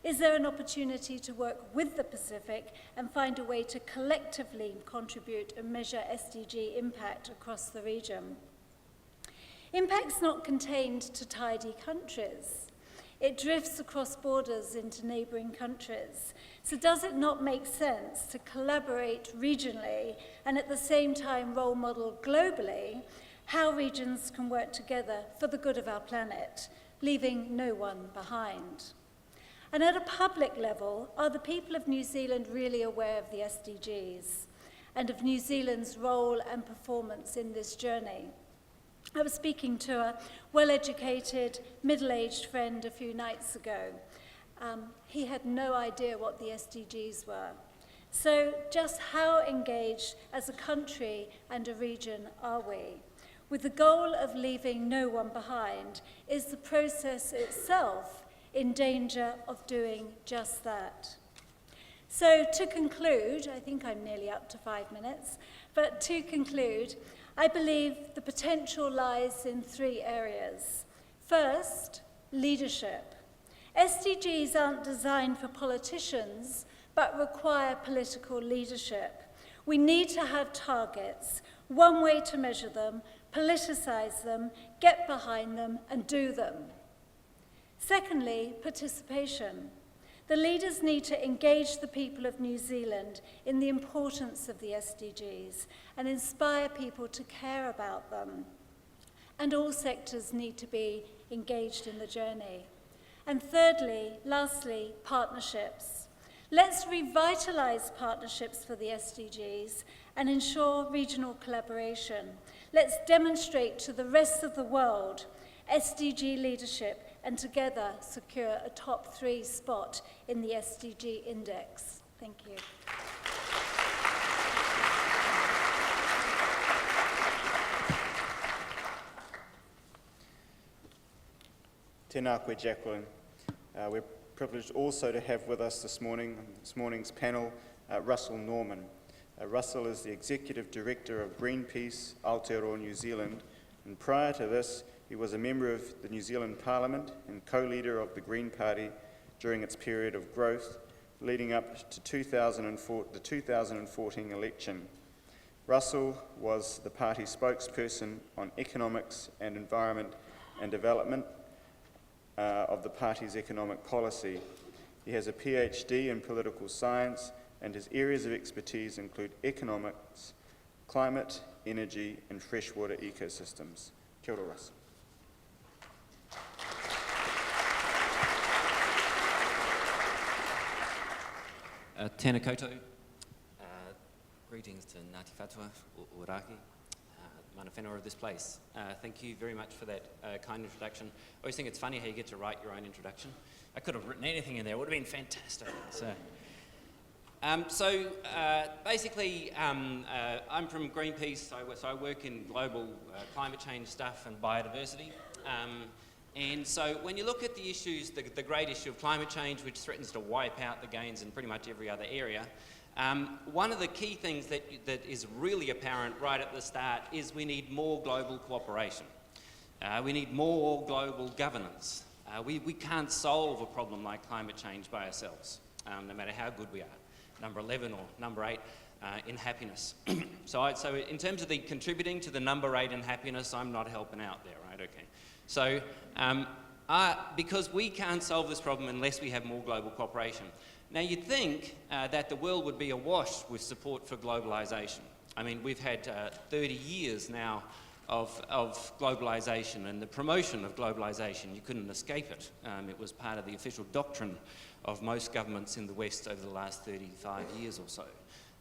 Is there an opportunity to work with the Pacific and find a way to collectively contribute and measure SDG impact across the region? Impact's not contained to tidy countries. It drifts across borders into neighbouring countries. So does it not make sense to collaborate regionally and at the same time role model globally how regions can work together for the good of our planet, leaving no one behind? And at a public level, are the people of New Zealand really aware of the SDGs and of New Zealand's role and performance in this journey? I was speaking to a well-educated, middle-aged friend a few nights ago. He had no idea what the SDGs were. So just how engaged as a country and a region are we? With the goal of leaving no one behind, is the process itself in danger of doing just that? So to conclude, I think I'm nearly up to 5 minutes, but to conclude, I believe the potential lies in 3 areas. First, leadership. SDGs aren't designed for politicians, but require political leadership. We need to have targets, one way to measure them, politicise them, get behind them, and do them. Secondly, participation. The leaders need to engage the people of New Zealand in the importance of the SDGs and inspire people to care about them. And all sectors need to be engaged in the journey. And thirdly, lastly, partnerships. Let's revitalise partnerships for the SDGs and ensure regional collaboration. Let's demonstrate to the rest of the world SDG leadership and together secure a top 3 spot in the SDG index. Thank you. Tēnā koe, Jacqueline. We're privileged also to have with us this morning's panel, Russell Norman. Russell is the Executive Director of Greenpeace, Aotearoa, New Zealand, and prior to this, he was a member of the New Zealand Parliament and co-leader of the Green Party during its period of growth, leading up to the 2014 election. Russell was the party spokesperson on economics and environment and development of the party's economic policy. He has a PhD in political science, and his areas of expertise include economics, climate, energy, and freshwater ecosystems. Kia ora, Russell. Tēnā koutou. Greetings to Ngāti Whātua, Ōrākei, mana whenua of this place. Thank you very much for that kind introduction. I always think it's funny how you get to write your own introduction. I could have written anything in there, it would have been fantastic. Basically, I'm from Greenpeace, so I work in global climate change stuff and biodiversity. And so when you look at the issues, the great issue of climate change, which threatens to wipe out the gains in pretty much every other area, one of the key things that is really apparent right at the start is we need more global cooperation. We need more global governance. We can't solve a problem like climate change by ourselves, no matter how good we are. number 11 or number 8 in happiness. So in terms of the contributing to the number 8 in happiness, I'm not helping out there, right? Okay. So because we can't solve this problem unless we have more global cooperation. Now you'd think that the world would be awash with support for globalisation. I mean, we've had 30 years now of globalisation and the promotion of globalisation. You couldn't escape it. It was part of the official doctrine of most governments in the West over the last 35 years or so.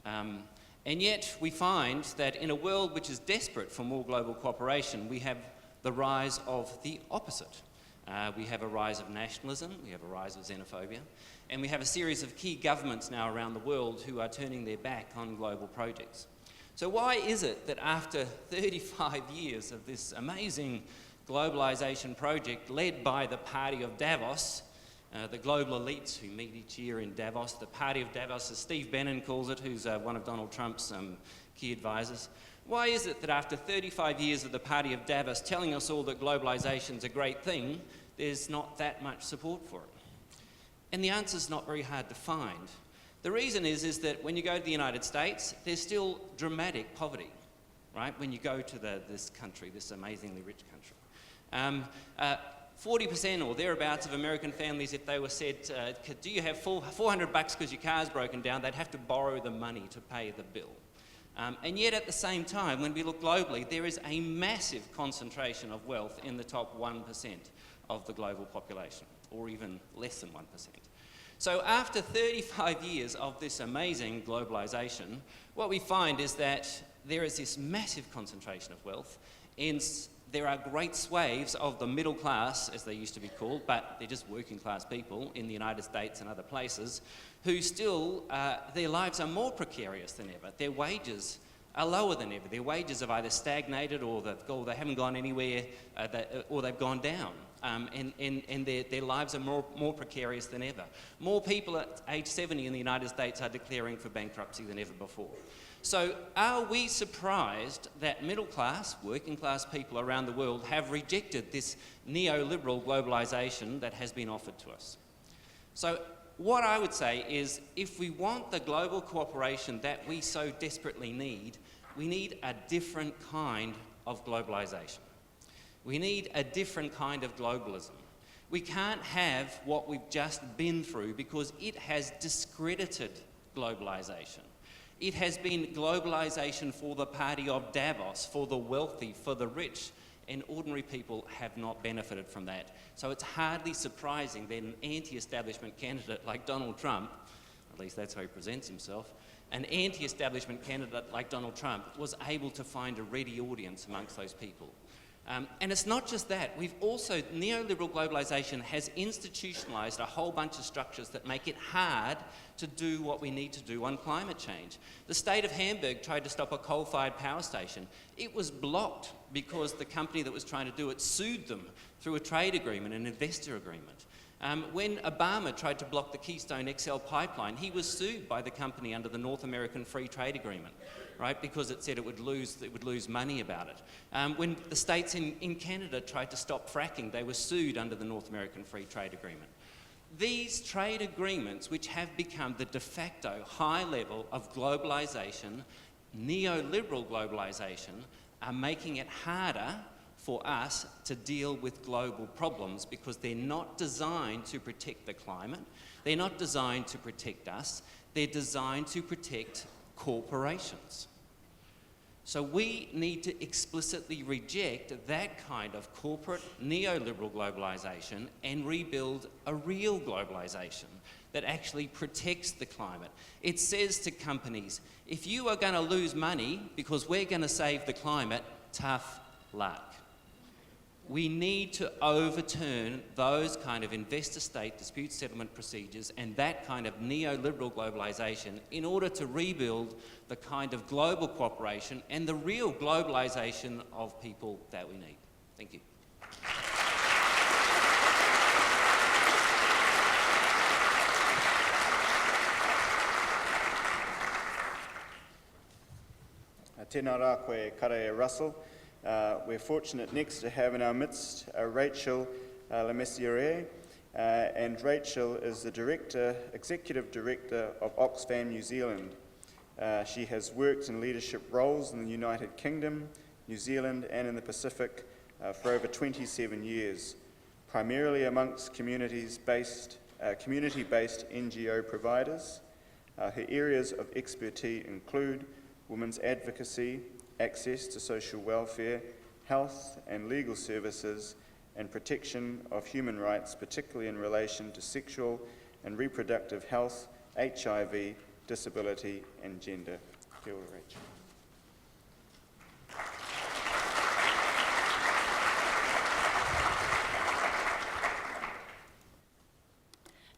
And yet we find that in a world which is desperate for more global cooperation, we have the rise of the opposite. We have a rise of nationalism, we have a rise of xenophobia, and we have a series of key governments now around the world who are turning their back on global projects. So why is it that after 35 years of this amazing globalisation project led by the Party of Davos, the global elites who meet each year in Davos, the Party of Davos, as Steve Bannon calls it, who's one of Donald Trump's key advisors, why is it that after 35 years of the Party of Davos telling us all that globalisation's a great thing, there's not that much support for it? And the answer's not very hard to find. The reason is that when you go to the United States, there's still dramatic poverty, right? When you go to this country, this amazingly rich country. 40% or thereabouts of American families, if they were said, do you have $400 because your car's broken down, they'd have to borrow the money to pay the bill. And yet at the same time, when we look globally, there is a massive concentration of wealth in the top 1% of the global population, or even less than 1%. So after 35 years of this amazing globalisation, what we find is that there is this massive concentration of wealth, and there are great swathes of the middle class, as they used to be called, but they're just working class people in the United States and other places, who still, their lives are more precarious than ever. Their wages are lower than ever. Their wages have either stagnated or they haven't gone anywhere, or they've gone down. And their lives are more precarious than ever. More people at age 70 in the United States are declaring for bankruptcy than ever before. So are we surprised that middle class, working class people around the world have rejected this neoliberal globalisation that has been offered to us? So what I would say is, if we want the global cooperation that we so desperately need, we need a different kind of globalisation. We need a different kind of globalism. We can't have what we've just been through because it has discredited globalisation. It has been globalisation for the Party of Davos, for the wealthy, for the rich, and ordinary people have not benefited from that. So it's hardly surprising that an anti-establishment candidate like Donald Trump, at least that's how he presents himself, an anti-establishment candidate like Donald Trump was able to find a ready audience amongst those people. And it's not just that. We've also, neoliberal globalisation has institutionalised a whole bunch of structures that make it hard to do what we need to do on climate change. The state of Hamburg tried to stop a coal-fired power station. It was blocked because the company that was trying to do it sued them through a trade agreement, an investor agreement. When Obama tried to block the Keystone XL pipeline, he was sued by the company under the North American Free Trade Agreement, right, because it said it would lose money about it. When the states in Canada tried to stop fracking, they were sued under the North American Free Trade Agreement. These trade agreements, which have become the de facto high level of globalisation, neoliberal globalisation, are making it harder for us to deal with global problems because they're not designed to protect the climate, they're not designed to protect us, they're designed to protect corporations. So we need to explicitly reject that kind of corporate neoliberal globalisation and rebuild a real globalisation that actually protects the climate. It says to companies, if you are going to lose money because we're going to save the climate, tough luck. We need to overturn those kind of investor-state dispute settlement procedures and that kind of neoliberal globalisation in order to rebuild the kind of global cooperation and the real globalisation of people that we need. Thank you. Tēnā rā koe Karae Russell. We're fortunate next to have in our midst Rachel Lemessiere, and Rachel is the Executive Director of Oxfam New Zealand. She has worked in leadership roles in the United Kingdom, New Zealand and in the Pacific for over 27 years, primarily amongst community-based NGO providers. Her areas of expertise include women's advocacy, access to social welfare, health and legal services, and protection of human rights, particularly in relation to sexual and reproductive health, HIV, disability and gender. Kia ora, Rachel.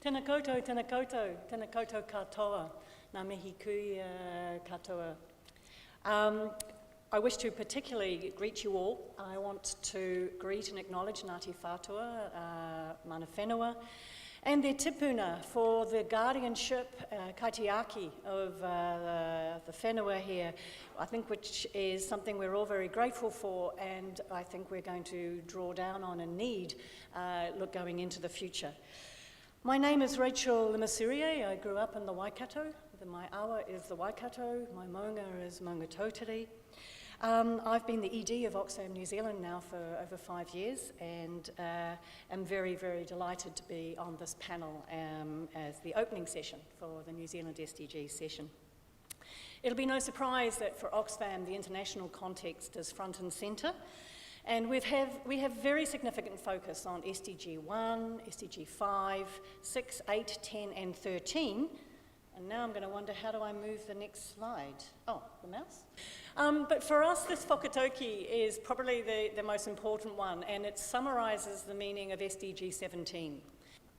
Tēnā koutou, tēnā koutou, tēnā koutou katoa, ngā mihi kui katoa. I wish to particularly greet you all. I want to greet and acknowledge Ngāti Whātua, mana whenua, and their tipuna for the guardianship, kaitiaki of the whenua here, I think which is something we're all very grateful for, and I think we're going to draw down on and need going into the future. My name is Rachel Limasirie. I grew up in the Waikato. My awa is the Waikato, my maunga is Maunga Tautari. I've been the ED of Oxfam New Zealand now for over 5 years, and am very, very delighted to be on this panel as the opening session for the New Zealand SDGs session. It'll be no surprise that for Oxfam the international context is front and centre. And we have very significant focus on SDG 1, SDG 5, 6, 8, 10 and 13. And now I'm going to wonder, how do I move the next slide? Oh, the mouse? But for us, this whakatauki is probably the most important one, and it summarises the meaning of SDG 17.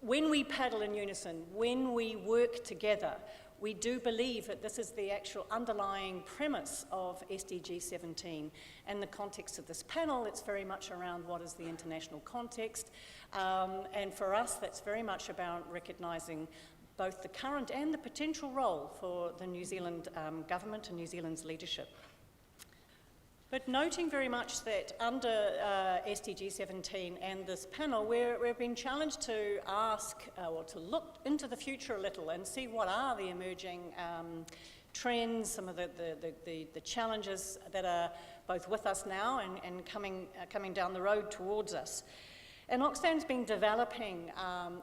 When we paddle in unison, when we work together, we do believe that this is the actual underlying premise of SDG 17. And the context of this panel, it's very much around what is the international context. And for us, that's very much about recognising both the current and the potential role for the New Zealand government and New Zealand's leadership. But noting very much that under SDG 17 and this panel, we've been challenged to ask or to look into the future a little and see what are the emerging trends, some of the challenges that are both with us now and coming down the road towards us. And Oxfam's been developing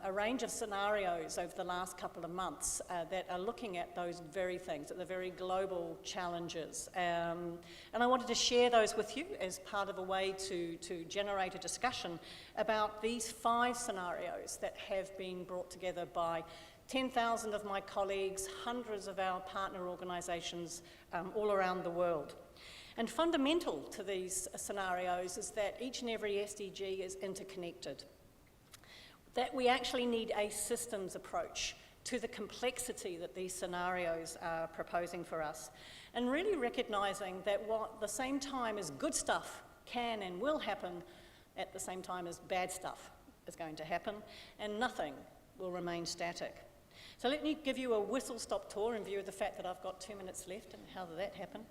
a range of scenarios over the last couple of months that are looking at those very things, at the very global challenges. And I wanted to share those with you as part of a way to generate a discussion about these 5 scenarios that have been brought together by 10,000 of my colleagues, hundreds of our partner organisations all around the world. And fundamental to these scenarios is that each and every SDG is interconnected. That we actually need a systems approach to the complexity that these scenarios are proposing for us. And really recognising that what the same time as good stuff can and will happen, at the same time as bad stuff is going to happen, and nothing will remain static. So let me give you a whistle-stop tour in view of the fact that I've got 2 minutes left, and how did that happen?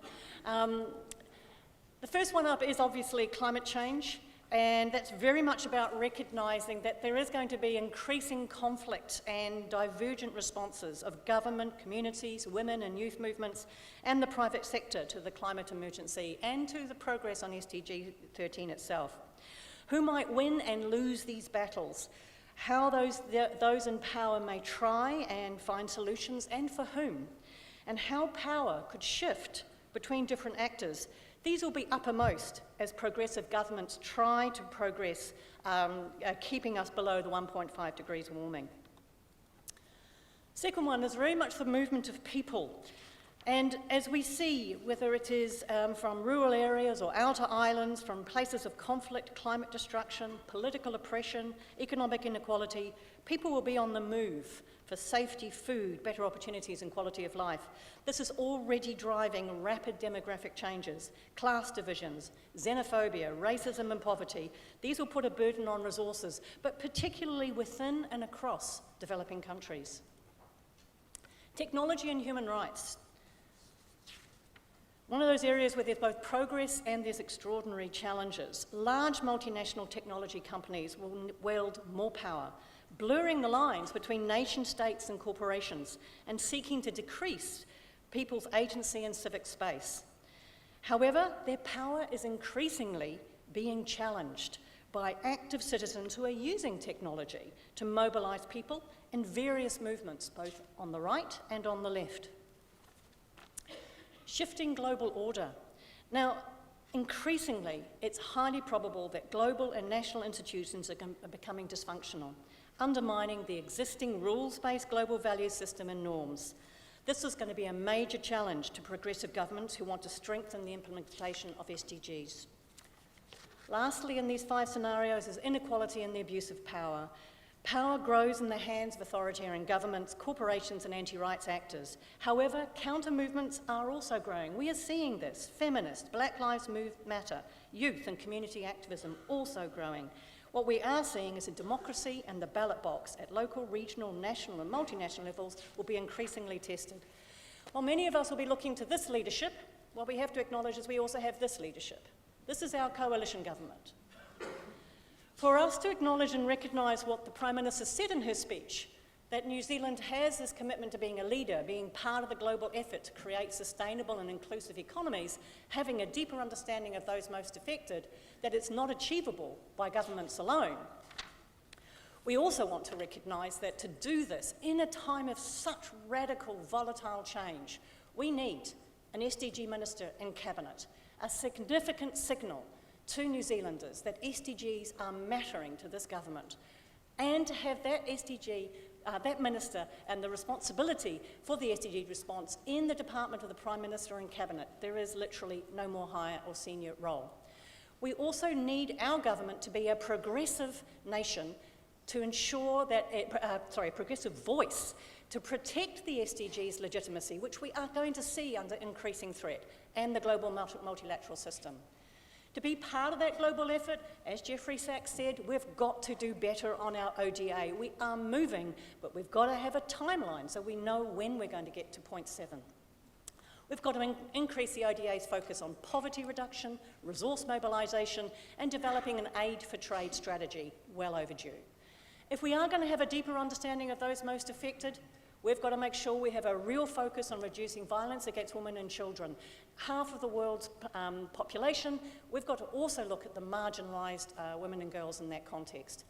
The first one up is obviously climate change, and that's very much about recognising that there is going to be increasing conflict and divergent responses of government, communities, women and youth movements, and the private sector to the climate emergency and to the progress on SDG 13 itself. Who might win and lose these battles? How those in power may try and find solutions, and for whom, and how power could shift between different actors. These will be uppermost as progressive governments try to progress, keeping us below the 1.5 degrees warming. Second one is very much the movement of people. And as we see, whether it is from rural areas or outer islands, from places of conflict, climate destruction, political oppression, economic inequality, people will be on the move for safety, food, better opportunities and quality of life. This is already driving rapid demographic changes, class divisions, xenophobia, racism and poverty. These will put a burden on resources, but particularly within and across developing countries. Technology and human rights. One of those areas where there's both progress and there's extraordinary challenges. Large multinational technology companies will wield more power, blurring the lines between nation states and corporations, and seeking to decrease people's agency and civic space. However, their power is increasingly being challenged by active citizens who are using technology to mobilise people in various movements, both on the right and on the left. Shifting global order. Now, increasingly, it's highly probable that global and national institutions are becoming dysfunctional, undermining the existing rules-based global value system and norms. This is going to be a major challenge to progressive governments who want to strengthen the implementation of SDGs. Lastly, in these 5 scenarios is inequality and the abuse of power. Power grows in the hands of authoritarian governments, corporations and anti-rights actors. However, counter-movements are also growing. We are seeing this. Feminist, Black Lives Matter, youth and community activism also growing. What we are seeing is a democracy and the ballot box at local, regional, national and multinational levels will be increasingly tested. While many of us will be looking to this leadership, what we have to acknowledge is we also have this leadership. This is our coalition government. For us to acknowledge and recognise what the Prime Minister said in her speech, that New Zealand has this commitment to being a leader, being part of the global effort to create sustainable and inclusive economies, having a deeper understanding of those most affected, that it's not achievable by governments alone. We also want to recognise that to do this in a time of such radical, volatile change, we need an SDG Minister and Cabinet, a significant signal to New Zealanders that SDGs are mattering to this government, and to have that SDG, that minister and the responsibility for the SDG response in the department of the Prime Minister and Cabinet. There is literally no more higher or senior role. We also need our government to be a progressive nation to ensure that, a progressive voice to protect the SDGs legitimacy, which we are going to see under increasing threat, and the global multilateral system. To be part of that global effort, as Jeffrey Sachs said, we've got to do better on our ODA. We are moving, but we've got to have a timeline so we know when we're going to get to 0.7. We've got to increase the ODA's focus on poverty reduction, resource mobilisation, and developing an aid for trade strategy, well overdue. If we are going to have a deeper understanding of those most affected, we've got to make sure we have a real focus on reducing violence against women and children. Half of the world's population, we've got to also look at the marginalised women and girls in that context.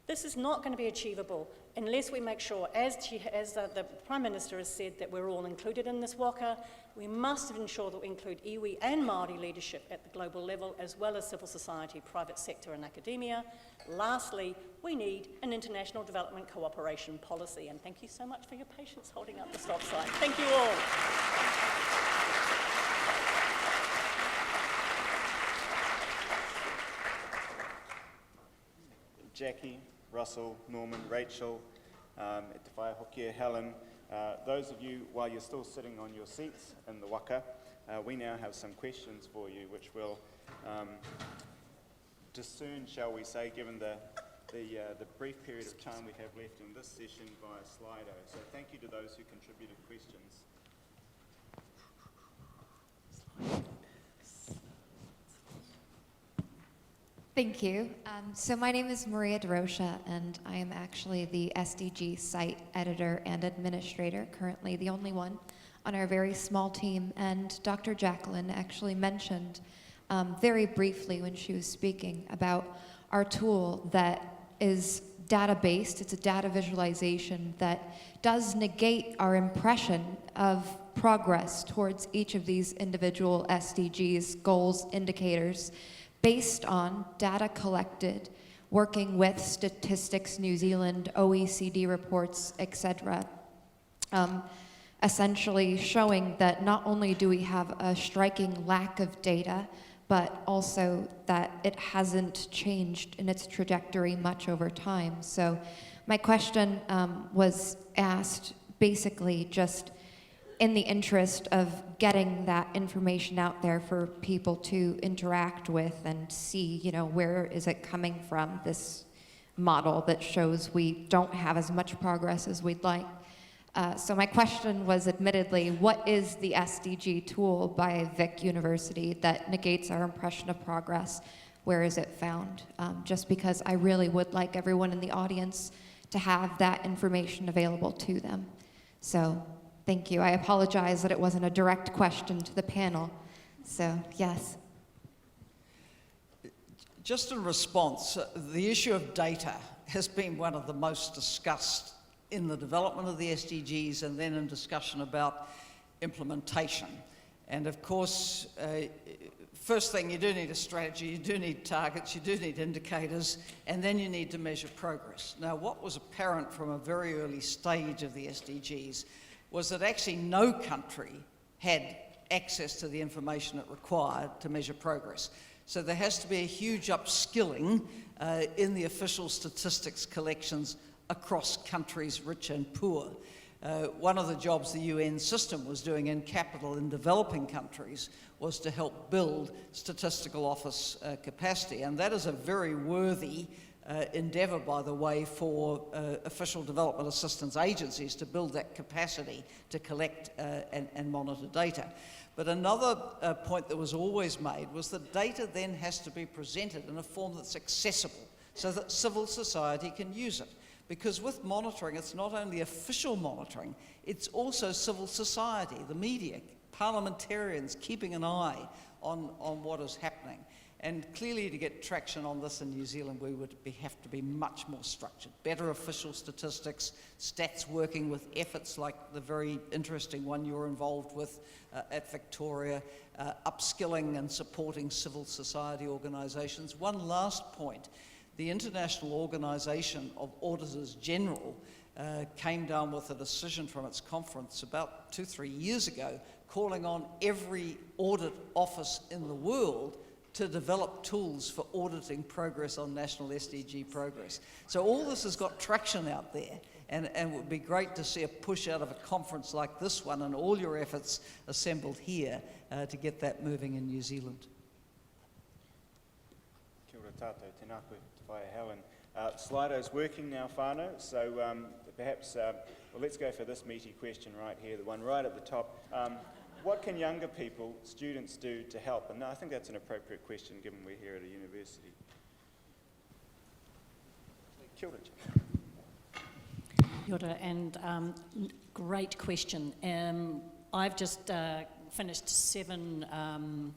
This is not going to be achievable unless we make sure, as the Prime Minister has said, that we're all included in this waka. We must ensure that we include iwi and Māori leadership at the global level, as well as civil society, private sector and academia. Lastly, we need an international development cooperation policy. And thank you so much for your patience holding up the stop sign. Thank you all. Jackie, Russell, Norman, Rachel, Te Whai Hokia, Helen, those of you, while you're still sitting on your seats in the waka, we now have some questions for you, which will discern, shall we say, given the brief period of time we have left in this session via Slido. So thank you to those who contributed questions. Thank you. So my name is Maria DeRocha, and I am actually the SDG site editor and administrator, currently the only one on our very small team. And Dr. Jacqueline actually mentioned very briefly when she was speaking about our tool that is data-based. It's a data visualization that does negate our impression of progress towards each of these individual SDGs, goals, indicators, based on data collected, working with Statistics New Zealand, OECD reports, etc. Essentially showing that not only do we have a striking lack of data, but also that it hasn't changed in its trajectory much over time. So my question was asked basically just in the interest of getting that information out there for people to interact with and see, you know, where is it coming from, this model that shows we don't have as much progress as we'd like. So my question was, admittedly, what is the SDG tool by Vic University that negates our impression of progress? Where is it found? Just because I really would like everyone in the audience to have that information available to them. So thank you. I apologize that it wasn't a direct question to the panel. So yes. Just in response, the issue of data has been one of the most discussed in the development of the SDGs and then in discussion about implementation. And of course, first thing, you do need a strategy, you do need targets, you do need indicators, and then you need to measure progress. Now, what was apparent from a very early stage of the SDGs was that actually no country had access to the information it required to measure progress. So there has to be a huge upskilling in the official statistics collections across countries, rich and poor. One of the jobs the UN system was doing in capital in developing countries was to help build statistical office capacity, and that is a very worthy endeavour, by the way, for official development assistance agencies to build that capacity to collect and monitor data. But another point that was always made was that data then has to be presented in a form that's accessible so that civil society can use it. Because with monitoring, it's not only official monitoring, it's also civil society, the media, parliamentarians keeping an eye on what is happening. And clearly, to get traction on this in New Zealand, we would have to be much more structured. Better official statistics, stats working with efforts like the very interesting one you're involved with at Victoria, upskilling and supporting civil society organisations. One last point. The International Organisation of Auditors General came down with a decision from its conference about 2-3 years ago calling on every audit office in the world to develop tools for auditing progress on national SDG progress. So all this has got traction out there, and it would be great to see a push out of a conference like this one and all your efforts assembled here to get that moving in New Zealand. Kia ora tātou, tēnā koe, te whai Helen. Slido's working now, whānau, so perhaps, well, let's go for this meaty question right here, the one right at the top. What can younger people, students, do to help? And I think that's an appropriate question given we're here at a university. Kia ora. Kia ora, and great question. I've just finished 7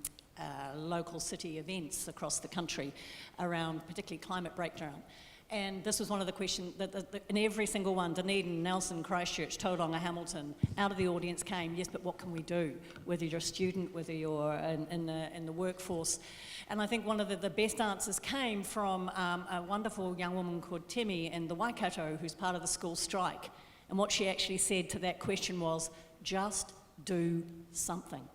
local city events across the country around particularly climate breakdown. And this was one of the questions that in every single one, Dunedin, Nelson, Christchurch, Tauranga, Hamilton, out of the audience came, yes, but what can we do? Whether you're a student, whether you're in the workforce. And I think one of the best answers came from a wonderful young woman called Temi in the Waikato, who's part of the school strike. And what she actually said to that question was, just do something.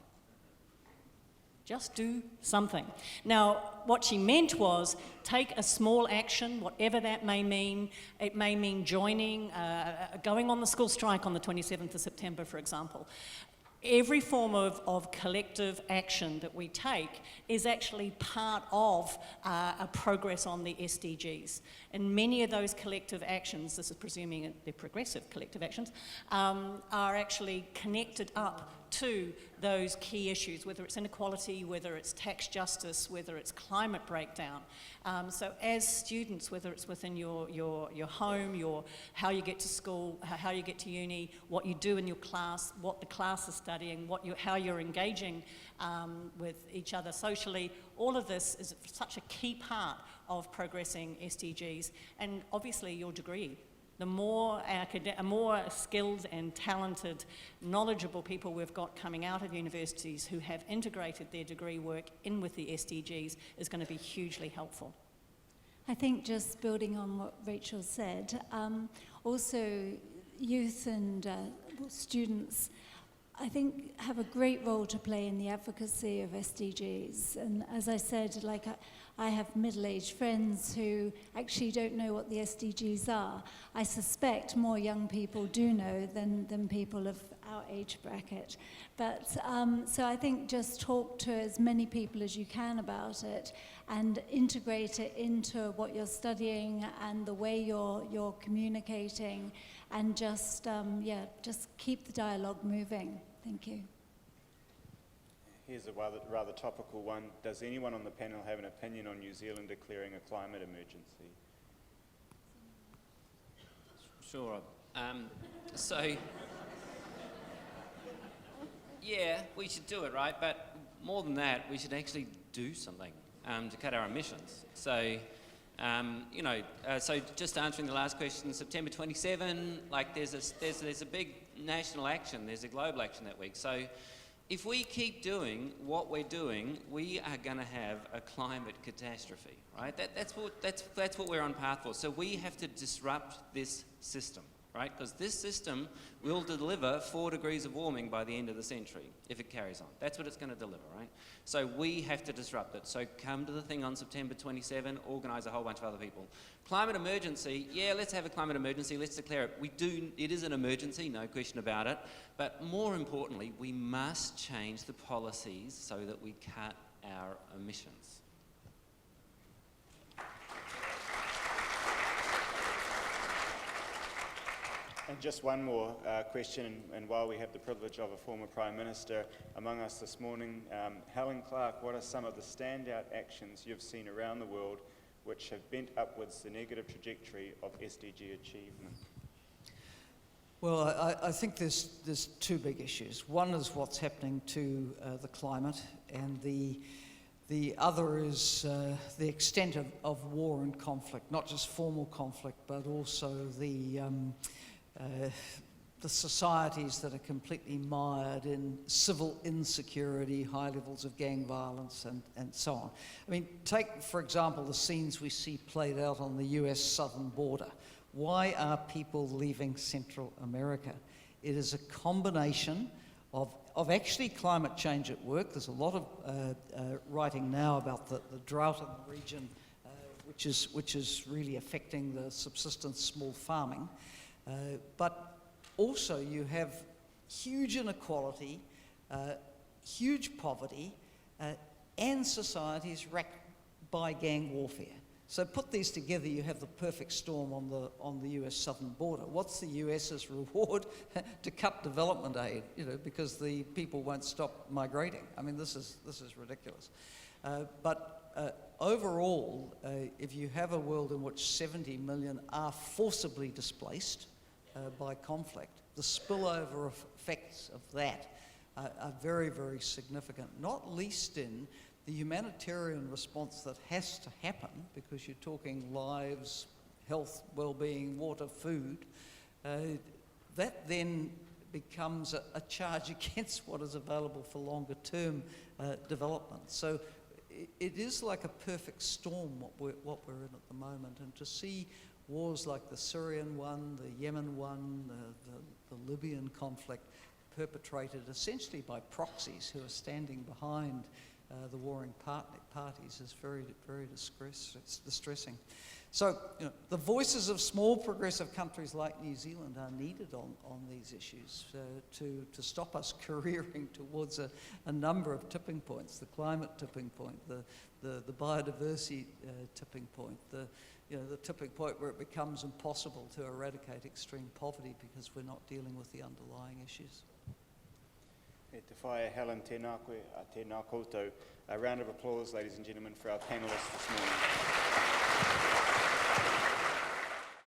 Just do something. Now, what she meant was take a small action, whatever that may mean. It may mean joining, going on the school strike on the 27th of September, for example. Every form of collective action that we take is actually part of a progress on the SDGs. And many of those collective actions, this is presuming they're progressive collective actions, are actually connected up to those key issues, whether it's inequality, whether it's tax justice, whether it's climate breakdown. So as students, whether it's within your home, how you get to school, how you get to uni, what you do in your class, what the class is studying, how you're engaging with each other socially, all of this is such a key part of progressing SDGs, and obviously your degree. The more skilled and talented, knowledgeable people we've got coming out of universities who have integrated their degree work in with the SDGs is going to be hugely helpful. I think just building on what Rachel said, also youth and students, I think, have a great role to play in the advocacy of SDGs. And as I said, I have middle-aged friends who actually don't know what the SDGs are. I suspect more young people do know than people of our age bracket. But so I think just talk to as many people as you can about it and integrate it into what you're studying and the way you're communicating, and just keep the dialogue moving. Thank you. Here's a rather topical one. Does anyone on the panel have an opinion on New Zealand declaring a climate emergency? Sure. So, yeah, we should do it, right? But more than that, we should actually do something to cut our emissions. So, so just answering the last question, September 27, like there's a big national action, there's a global action that week. So, if we keep doing what we're doing, we are going to have a climate catastrophe, right? That's what we're on path for. So we have to disrupt this system, right? Because this system will deliver 4 degrees of warming by the end of the century if it carries on. That's what it's going to deliver, right? So we have to disrupt it. So come to the thing on September 27, organise a whole bunch of other people. Climate emergency, yeah, let's have a climate emergency, let's declare it. It is an emergency, no question about it. But more importantly, we must change the policies so that we cut our emissions. And just one more question, and while we have the privilege of a former Prime Minister among us this morning, Helen Clark, what are some of the standout actions you've seen around the world which have bent upwards the negative trajectory of SDG achievement? Well, I think there's two big issues. One is what's happening to the climate, and the other is the extent of war and conflict, not just formal conflict, but also the societies that are completely mired in civil insecurity, high levels of gang violence, and so on. I mean, take, for example, the scenes we see played out on the US southern border. Why are people leaving Central America? It is a combination of actually climate change at work. There's a lot of writing now about the drought in the region, which is really affecting the subsistence small farming. But also you have huge inequality, huge poverty, and societies racked by gang warfare. So put these together, you have the perfect storm on the US southern border. What's the US's reward? To cut development aid, because the people won't stop migrating. I mean, this is ridiculous. But overall, if you have a world in which 70 million are forcibly displaced by conflict, the spillover effects of that are very, very significant, not least in the humanitarian response that has to happen, because you're talking lives, health, well-being, water, food. That then becomes a charge against what is available for longer-term development. So it is like a perfect storm what we're in at the moment, and to see wars like the Syrian one, the Yemen one, the Libyan conflict perpetrated essentially by proxies who are standing behind the warring parties is very, very distressing. So, the voices of small progressive countries like New Zealand are needed on these issues to stop us careering towards a number of tipping points: the climate tipping point, the biodiversity tipping point, the tipping point where it becomes impossible to eradicate extreme poverty because we're not dealing with the underlying issues. E te whae Helen, tēnā koe, tēnā koutou. A round of applause, ladies and gentlemen, for our panellists this morning.